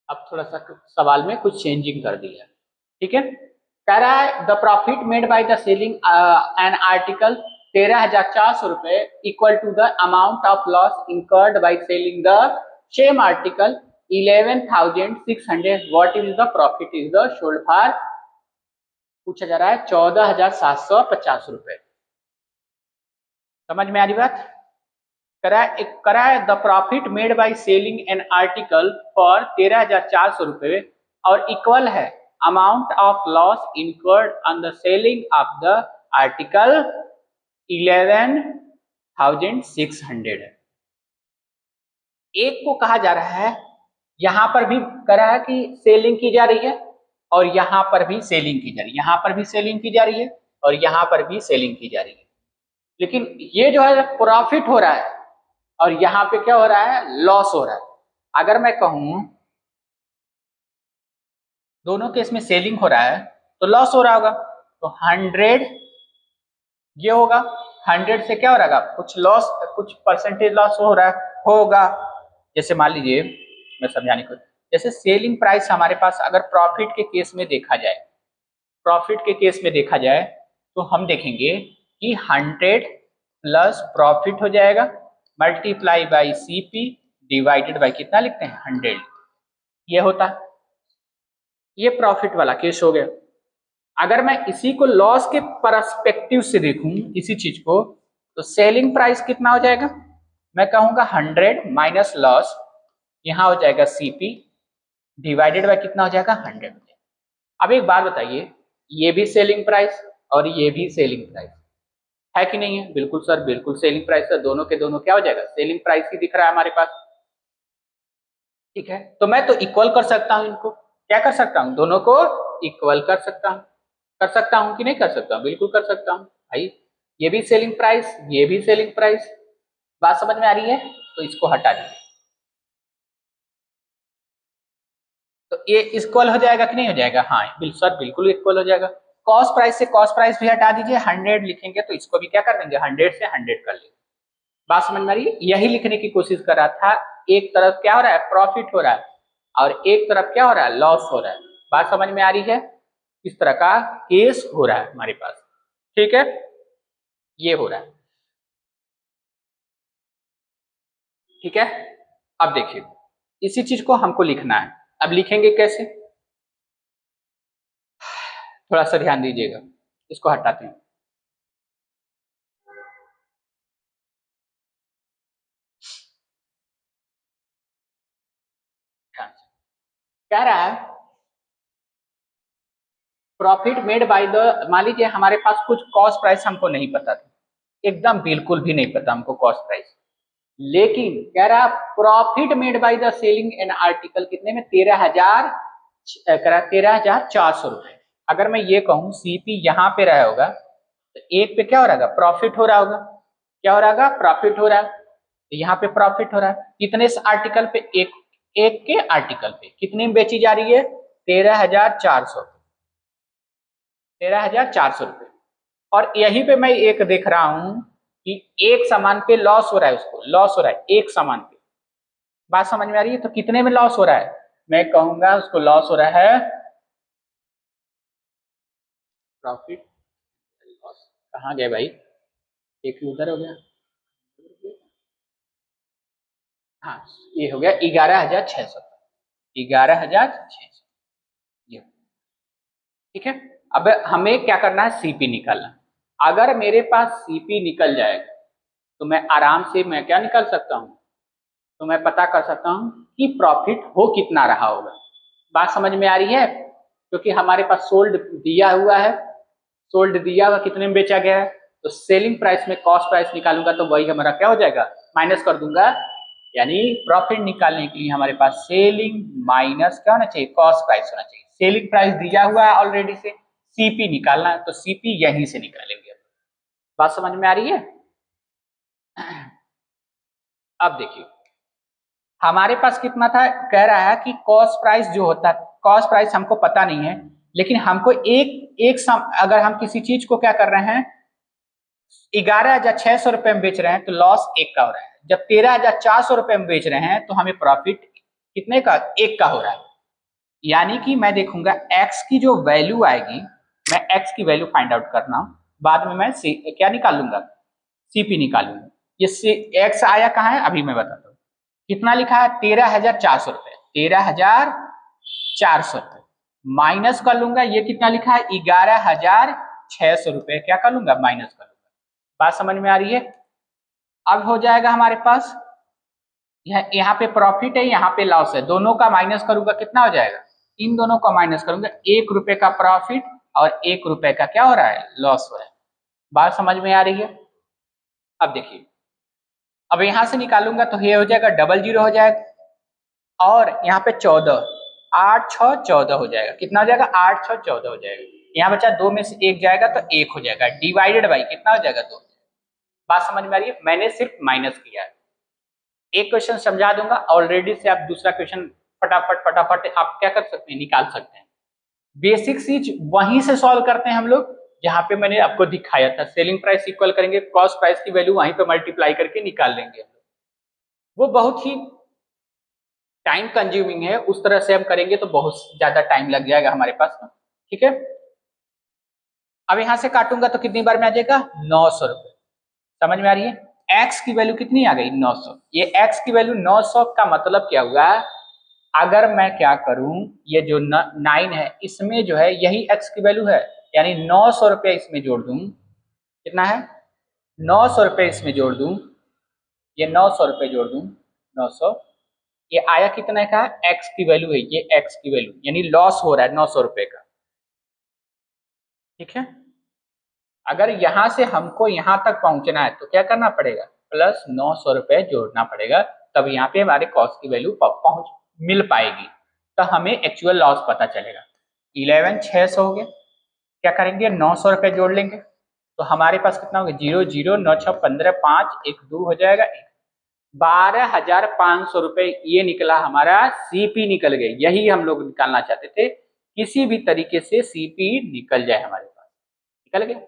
अब थोड़ा सा सवाल में कुछ चेंजिंग कर दिया। ठीक है, कह रहा है the profit made by the selling an article 13,400 रुपए equal to the amount of loss incurred by selling the same article 11,600, what is the profit is the sold for, पूछा जा रहा है 14,750 रुपए। समझ में आ रही बात, करा है the profit made by selling an article for 13,400 रुपए और इक्वल है amount of loss incurred on the selling of the article 11,600 है। एक को कहा जा रहा है, यहां पर भी करा है कि सेलिंग की जा रही है और यहां पर भी सेलिंग की जा रही है, यहां पर भी सेलिंग की जा रही है और यहां पर भी सेलिंग की जा रही है, लेकिन ये जो है प्रॉफिट हो रहा है और यहाँ पे क्या हो रहा है, लॉस हो रहा है। अगर मैं कहूं दोनों केस में सेलिंग हो रहा है तो लॉस हो रहा होगा, तो 100 ये होगा, 100 से क्या हो रहा है, कुछ लॉस, कुछ परसेंटेज लॉस हो रहा है होगा। जैसे मान लीजिए, मैं समझाने को, जैसे सेलिंग प्राइस हमारे पास अगर प्रॉफिट के केस में देखा जाए, प्रॉफिट के केस में देखा जाए तो हम देखेंगे कि 100 प्लस प्रॉफिट हो जाएगा multiply by CP divided by कितना लिखते हैं, 100, ये होता है, ये प्रॉफिट वाला केस हो गया। अगर मैं इसी को लॉस के परस्पेक्टिव से देखूं इसी चीज को, तो सेलिंग प्राइस कितना हो जाएगा, मैं कहूंगा 100 माइनस लॉस, यहां हो जाएगा सीपी डिवाइडेड बाई कितना हो जाएगा, 100 हो जाएगा। अब एक बात बताइए, ये भी सेलिंग प्राइस और ये भी सेलिंग प्राइस है कि नहीं है, बिल्कुल सर, बिल्कुल सेलिंग प्राइस है, दोनों के दोनों क्या हो जाएगा, सेलिंग प्राइस ही दिख रहा है हमारे पास। ठीक है, तो मैं तो इक्वल कर सकता हूं, इनको क्या कर सकता हूं, दोनों को इक्वल कर सकता हूं कि नहीं कर सकता हूं, बिल्कुल कर सकता हूं भाई, ये भी सेलिंग प्राइस, ये भी सेलिंग प्राइस, बात समझ में आ रही है, तो इसको हटा दीजिए, तो ये इक्वल हो जाएगा कि नहीं हो जाएगा, हाँ बिल्कुल सर, बिल्कुल इक्वल हो जाएगा। कॉस्ट प्राइस से कॉस्ट प्राइस भी हटा दीजिए, 100 लिखेंगे तो इसको भी क्या कर देंगे, 100 से 100 कर लेंगे। बात समझ में आ रही है, यही लिखने की कोशिश कर रहा था, एक तरफ क्या हो रहा है, प्रॉफिट हो रहा है और एक तरफ क्या हो रहा है, लॉस हो रहा है। बात समझ में आ रही है, इस तरह का केस हो रहा है हमारे पास। ठीक है, ये हो रहा है। ठीक है, अब देखिए इसी चीज को हमको लिखना है, अब लिखेंगे कैसे, थोड़ा सा ध्यान दीजिएगा, इसको हटाते हैं। कह रहा है प्रॉफिट मेड बाय द, मान लीजिए हमारे पास कुछ कॉस्ट प्राइस हमको नहीं पता था, एकदम बिल्कुल भी नहीं पता हमको कॉस्ट प्राइस, लेकिन कह रहा profit made by the selling an article कितने में, 13,000, कह रहा 13,400 रुपए। अगर मैं ये कहूँ सीपी यहाँ पे रहा होगा तो एक पे क्या हो रहा होगा, प्रॉफिट हो रहा होगा, क्या हो रहा होगा, प्रॉफिट हो रहा है, तो यहाँ पे प्रॉफिट हो रहा है कितने आर्टिकल पे, एक, एक के आर्टिकल पे कितने में बेची जा रही है, 13,400, 13,400 रुपए। और यहीं पे मैं एक देख रहा हूं कि एक सामान पे लॉस हो रहा है, उसको लॉस हो रहा है एक सामान पे, बात समझ में आ रही है, तो कितने में लॉस हो रहा है, मैं कहूंगा उसको लॉस हो रहा है, प्रॉफिट लॉस, कहाँ गए भाई, एक उधर हो गया, हाँ ये हो गया 11,600, 11,600, ये। ठीक है, अब हमें क्या करना है, सीपी निकालना। अगर मेरे पास सीपी निकल जाएगा, तो मैं आराम से मैं क्या निकाल सकता हूँ, तो मैं पता कर सकता हूँ कि प्रॉफिट हो कितना रहा होगा। बात समझ में आ रही है? क्योंकि हमारे पास सोल्ड दिया हुआ है, सोल्ड दिया हुआ कितने में बेचा गया है, तो सेलिंग प्राइस में कॉस्ट प्राइस निकालूंगा तो वही हमारा क्या हो जाएगा, माइनस कर दूंगा। यानी प्रॉफिट निकालने के लिए हमारे पास सेलिंग माइनस क्या होना चाहिए, कॉस्ट प्राइस होना चाहिए। सेलिंग प्राइस दिया हुआ है ऑलरेडी से, सीपी निकालना है तो सीपी यहीं से निकालेंगे। बात समझ में आ रही है? अब देखिए हमारे पास कितना था, कह रहा है कि कॉस्ट प्राइस जो होता है, कॉस्ट प्राइस हमको पता नहीं है, लेकिन हमको अगर हम किसी चीज को क्या कर रहे हैं, 11,600 रुपए में बेच रहे हैं तो लॉस 1 का हो रहा है। जब 13,400 रुपए में बेच रहे हैं तो हमें प्रॉफिट कितने का, 1 का हो रहा है। यानी कि मैं देखूंगा एक्स की जो वैल्यू आएगी, मैं एक्स की वैल्यू फाइंड आउट करना, बाद में मैं क्या निकाल लूंगा, सीपी निकालूंगा। ये एक्स आया कहाँ है अभी मैं बताता हूँ। कितना लिखा है, 13,400 रुपए, 13,400 रुपए माइनस कर लूंगा, ये कितना लिखा है, 11,600 रुपए क्या कर लूंगा, माइनस कर लूंगा। बात समझ में आ रही है? अब हो जाएगा हमारे पास यहाँ पे प्रॉफिट है, यहाँ पे लॉस है, दोनों का माइनस करूंगा कितना हो जाएगा, इन दोनों का माइनस करूंगा, 1 रुपए का प्रॉफिट और 1 रुपए का क्या हो रहा है, लॉस हो रहा है। बात समझ में आ रही है? अब देखिए अब यहां से निकालूंगा तो ये हो जाएगा 00 हो जाएगा, और यहाँ पे 14, 8 6 14 हो जाएगा, कितना हो जाएगा, 8 6 14 हो जाएगा। यहाँ बचा 2 में से 1 जाएगा तो 1 हो जाएगा, डिवाइडेड बाई कितना हो जाएगा, 2। बात समझ में आ रही है? मैंने सिर्फ माइनस किया है। एक क्वेश्चन समझा दूंगा ऑलरेडी से, आप दूसरा क्वेश्चन फटाफट फटाफट आप क्या कर सकते हैं, निकाल सकते हैं। बेसिक चीज वहीं से सॉल्व करते हैं हम लोग जहां पे मैंने आपको दिखाया था, सेलिंग प्राइस इक्वल करेंगे, कॉस्ट प्राइस की वैल्यू वहीं पे मल्टीप्लाई करके निकाल लेंगे। वो बहुत ही टाइम कंज्यूमिंग है, उस तरह से हम करेंगे तो बहुत ज्यादा टाइम लग जाएगा हमारे पास। ठीक है, अब यहां से काटूंगा तो कितनी बार में आ जाएगा, 900 रुपए। समझ में आ रही है? x की वैल्यू कितनी आ गई, 900। ये x की वैल्यू 900 का मतलब क्या हुआ, अगर मैं क्या करूं, ये जो 9 है इसमें जो है यही x की वैल्यू है, यानी 900 रुपये इसमें जोड़ दूं, कितना है, 900 रुपये इसमें जोड़ दूं, ये 900 रुपये जोड़ दूं, 900, ये आया कितना का, x की वैल्यू है, ये x की वैल्यू, यानी लॉस हो रहा है 900 रुपये का। ठीक है, अगर यहां से हमको यहां तक पहुंचना है तो क्या करना पड़ेगा, प्लस 900 रुपये जोड़ना पड़ेगा, तब यहाँ पे हमारे कॉस्ट की वैल्यू पहुंच मिल पाएगी, तो हमें एक्चुअल लॉस पता चलेगा। 11,600 हो गया, क्या करेंगे, 900 रुपये जोड़ लेंगे तो हमारे पास कितना होगा, 0 0 9 6 15 5 1 2 हो जाएगा, 12,500 रुपये ये निकला हमारा, सीपी निकल गए। यही हम लोग निकालना चाहते थे, किसी भी तरीके से सीपी निकल जाए हमारे पास, निकल गया।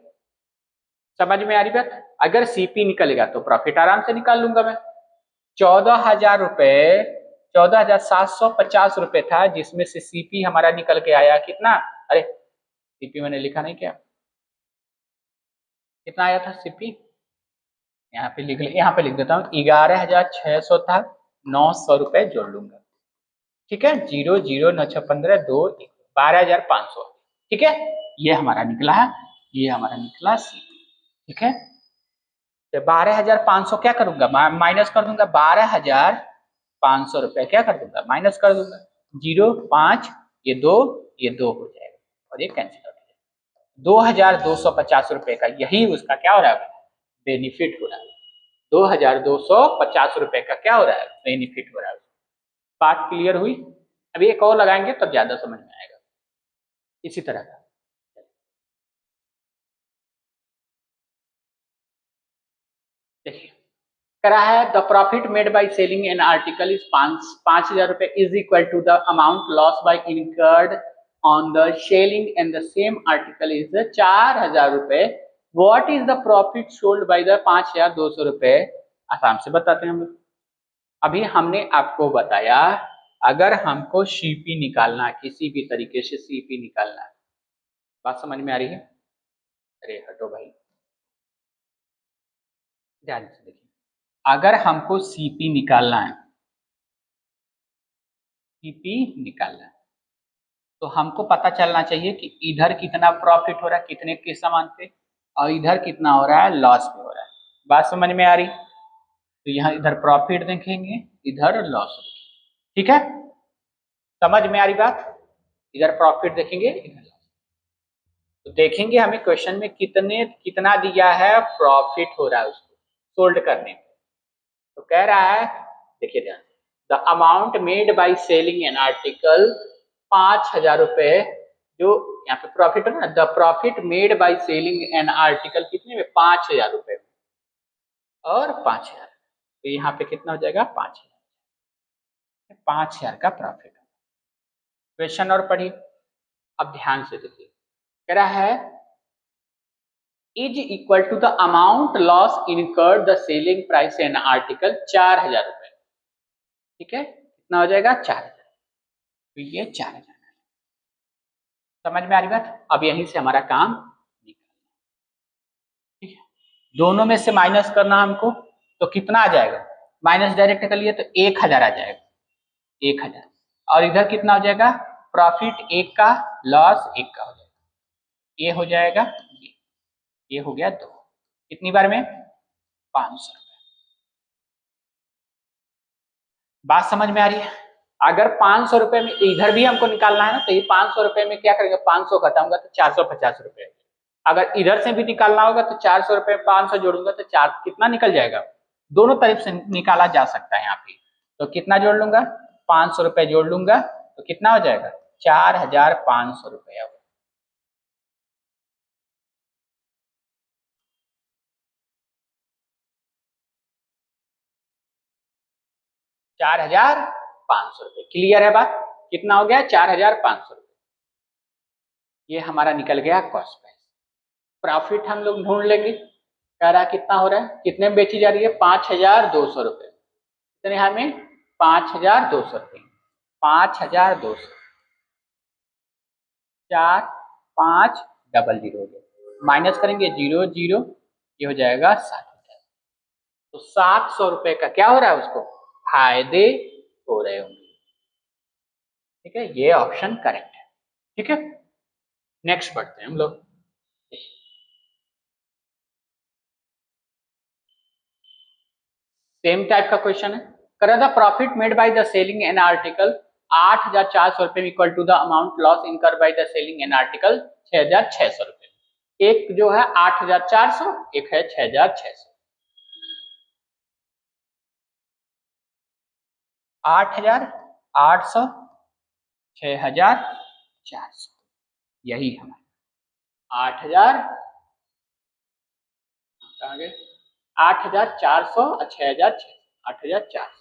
समझ में आ रही बात? अगर सीपी निकलेगा तो प्रॉफिट आराम से निकाल लूंगा मैं। 14,000 रुपए, 14,750 रुपए था, जिसमें से सीपी हमारा निकल के आया कितना, अरे सीपी मैंने लिखा नहीं क्या, कितना आया था सीपी, यहाँ पे लिख देता हूँ, 11,600 था, 900 रुपए जोड़ लूंगा। ठीक है, 0 0 9 6 15 2 12,500। ठीक है, ये हमारा निकला है, ये हमारा निकला सीपी। ठीक है, तो 12,500 क्या करूंगा, माइनस कर दूंगा, 12,500 रुपए क्या कर दूंगा, माइनस कर दूंगा, 0 5 ये दो हो जाएगा और ये कैंसिल हो जाएगा। 2,250 रुपए का यही उसका क्या हो रहा है, बेनिफिट हो रहा है। 2,250 रुपए का क्या हो रहा है, बेनिफिट हो रहा है। बात क्लियर हुई? अभी एक और लगाएंगे तब ज्यादा समझ में आएगा। इसी तरह का देखिए, करा है, the profit made by selling an article is 5,000 रुपए is equal to the amount loss by incurred on the selling and the same article is 4,000 रुपए। What is the profit sold by the 5,200 रुपए, आराम से बताते हैं हम लोग। अभी हमने आपको बताया, अगर हमको सीपी निकालना है, किसी भी तरीके से सीपी निकालना है, बात समझ में आ रही है? अरे हटो भाई, ध्यान से देखिए, अगर हमको सीपी निकालना है, सीपी निकालना है तो हमको पता चलना चाहिए कि इधर कितना प्रॉफिट हो रहा है, कितने के सामान पे, और इधर कितना हो रहा है, लॉस पे हो रहा है। बात समझ में आ रही? तो यहाँ इधर प्रॉफिट देखेंगे, इधर लॉस देखेंगे। ठीक है, समझ में आ रही बात? इधर प्रॉफिट देखेंगे, इधर लॉस। तो देखेंगे हमें क्वेश्चन में कितना दिया है प्रॉफिट हो रहा है उसको सोल्ड करने में। तो कह रहा है, देखिए ध्यान, the amount made by selling an article 5,000 रुपए, जो यहाँ पे प्रॉफिट है ना, the profit made by selling an article कितने में, 5,000 रुपए और 5,000। तो यहाँ पे कितना हो जाएगा, 5,000, 5,000 का प्रॉफिट। क्वेश्चन और पढ़िए, अब ध्यान से देखिए, कह रहा है is equal to the amount loss incurred the selling price an article 4,000 रुपए। ठीक है, कितना हो जाएगा, 4,000। तो ये 4,000 समझ में आ रही बात? अब यहीं से हमारा काम निकलना। ठीक है, दोनों में से माइनस करना हमको, तो कितना आ जाएगा, माइनस डायरेक्ट कर लिए तो 1,000 आ जाएगा, 1,000। और इधर कितना हो जाएगा, प्रॉफिट 1 का, लॉस 1 का हो जाएगा। ये हो जाएगा, ये हो गया 2। कितनी बार में, 500 रुपए। बात समझ में आ रही है? अगर 500 रुपए में इधर भी हमको निकालना है ना, तो ये 500 रुपए में क्या करेंगे, 500 घटाऊंगा तो 450 रुपए। अगर इधर से भी निकालना होगा तो 400 रुपए 500 जोड़ूंगा तो चार कितना निकल जाएगा, दोनों तरफ से निकाला जा सकता है यहाँ पे। तो कितना जोड़ लूंगा, 500 रुपए जोड़ लूंगा तो कितना हो जाएगा, 4,500 रुपया। 4,500 रुपए। क्लियर है बात? कितना हो गया, 4,500 रुपए। ये हमारा निकल गया कॉस्ट प्राइस। प्रॉफिट हम लोग ढूंढ लेंगे, कह रहा है कितना हो रहा है, कितने में बेची जा रही है, 5,200 रुपए। कितने हमें, 5,200 रुपए, 5,200, 4 5 डबल जीरो हो गया, माइनस करेंगे 0 0, ये हो जाएगा 7,000। तो 700 रुपए का क्या हो रहा है, उसको फायदे हो रहे होंगे। ठीक है, ये ऑप्शन करेक्ट है। ठीक है, नेक्स्ट बढ़ते हैं हम लोग। सेम टाइप का क्वेश्चन है, कर the profit made by the selling an article 8,400 रुपए equal to the amount loss incur by the selling an article 6,600 रुपए। एक जो है 8,400, एक है 6,600। 8,800, 6,400, यही हमारा 8,000, 8,400 और 6,600, 8,400।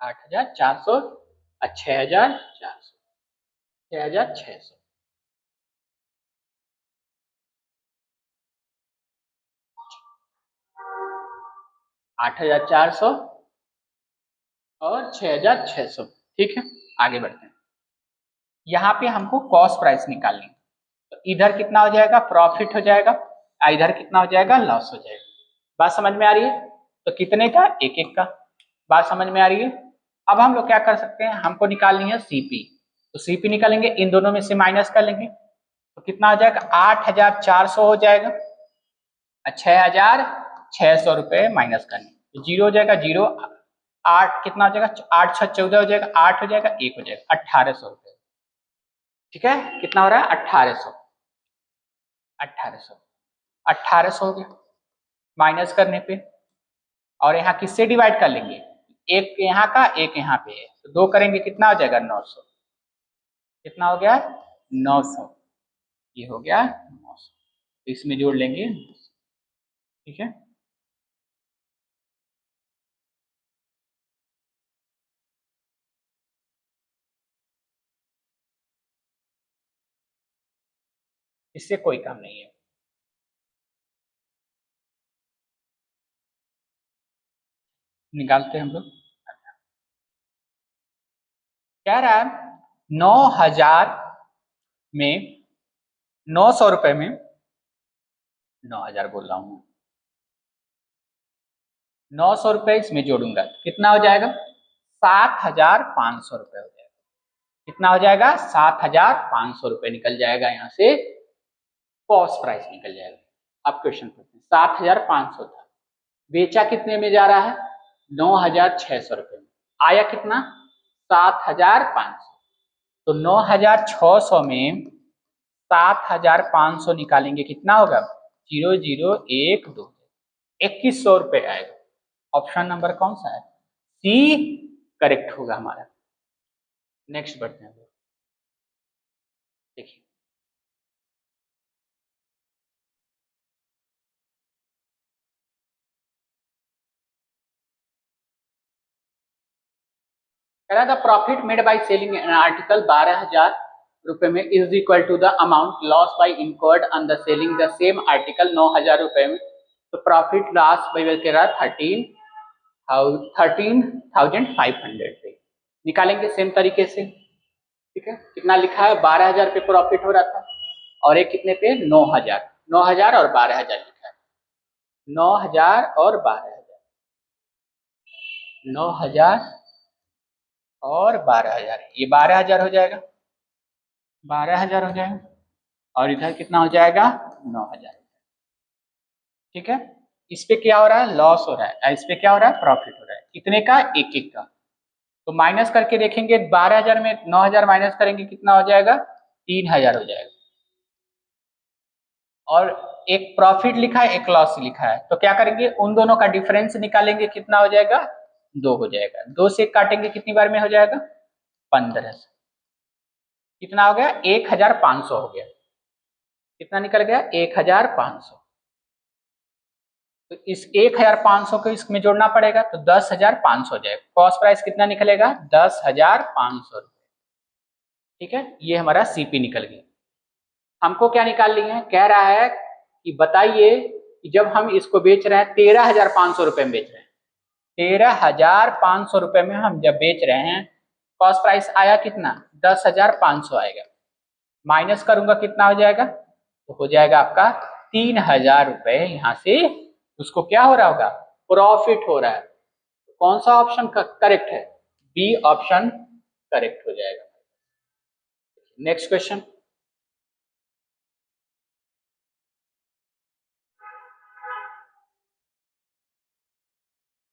8,400 और 6,400, 6,600। 8,400 और 6,600। ठीक है, आगे बढ़ते हैं। यहाँ पे हमको कॉस्ट प्राइस निकालनी है, तो इधर कितना हो जाएगा, प्रॉफिट हो जाएगा, इधर कितना हो जाएगा, लॉस हो जाएगा। बात समझ में आ रही है? तो कितने का, एक एक का। बात समझ में आ रही है? अब हम लोग क्या कर सकते हैं, हमको निकालनी है सीपी, तो सीपी निकालेंगे, इन दोनों में से माइनस कर लेंगे, तो कितना हो जाएगा, 8,400 हो जाएगा, 6,600 रुपए माइनस करने, तो जीरो हो जाएगा, जीरो, 8 कितना हो जाएगा, 8 6 14 हो जाएगा, 8 हो जाएगा, 1 हो जाएगा, 1,800 रुपए। ठीक है, कितना हो रहा है, 1,800, 1,800, 1,800 हो गया माइनस करने पे। और यहाँ किससे डिवाइड कर लेंगे, एक यहाँ का, एक यहाँ पे है, तो दो करेंगे, कितना हो जाएगा, 900। कितना हो गया, 900, ये हो गया 900, तो इसमें जोड़ लेंगे। ठीक है, इससे कोई काम नहीं है। निकालते हैं हम लोग। कह रहा है 9,000 में, 900 रुपए में, 9,000 बोल रहा हूँ, 900 रुपए इसमें जोड़ूंगा तो कितना हो जाएगा, 7,500 रुपए हो जाएगा। कितना हो जाएगा 7,500 रुपये निकल जाएगा, यहाँ से कॉस्ट प्राइस निकल जाएगा। अब क्वेश्चन करते हैं, 7,500 था, बेचा कितने में जा रहा है 9,600 रुपये में, आया कितना 7,500, तो 9,600 में 7,500 निकालेंगे कितना होगा 0012, 2,100 रुपये आएगा। ऑप्शन नंबर कौन सा है, सी करेक्ट होगा हमारा। नेक्स्ट बढ़ते हैं, देखिए कह रहा था profit made by selling an article 12,000 रुपए में is equal to the amount loss by incurred on the selling the same article 9,000 रुपए में, तो प्रॉफिट लॉस बाय कह रहा 13,500 पे निकालेंगे सेम तरीके से। ठीक है, कितना लिखा है 12,000 पे प्रॉफिट हो रहा था और एक कितने पे 9,000, 9,000 और 12,000 लिखा है, 9,000 और 12,000, 9,000 और 12,000, ये 12,000 हो जाएगा, 12,000 हो जाएगा और इधर कितना हो जाएगा 9,000। ठीक है, इस पे क्या हो रहा है लॉस हो रहा है, इस पे क्या हो रहा है प्रॉफिट हो रहा है, कितने का एक एक का, तो माइनस करके देखेंगे 12,000 में 9,000 माइनस करेंगे कितना हो जाएगा 3,000 हो जाएगा, और एक प्रॉफिट लिखा है एक लॉस लिखा है, तो क्या करेंगे उन दोनों का डिफरेंस निकालेंगे कितना हो जाएगा 2 हो जाएगा, 2 से काटेंगे कितनी बार में हो जाएगा 15 से, कितना हो गया 1,500 हो गया, कितना निकल गया 1,500, तो इस 1,500 को इसमें जोड़ना पड़ेगा तो 10,500 हो जाएगा, कॉस्ट प्राइस कितना निकलेगा 10,500 रुपये। ठीक है, ये हमारा सीपी निकल गया। हमको क्या निकाल लिए है, कह रहा है कि बताइए कि जब हम इसको बेच रहे हैं 13,500 रुपये में बेच रहे हैं, 13,500 रुपये में हम जब बेच रहे हैं, कॉस्ट प्राइस आया कितना 10,500 आएगा, माइनस करूंगा कितना हो जाएगा, तो हो जाएगा आपका 3,000 रुपये, यहाँ से उसको क्या हो रहा होगा प्रॉफिट हो रहा है, तो कौन सा ऑप्शन करेक्ट है, बी ऑप्शन करेक्ट हो जाएगा। Next question,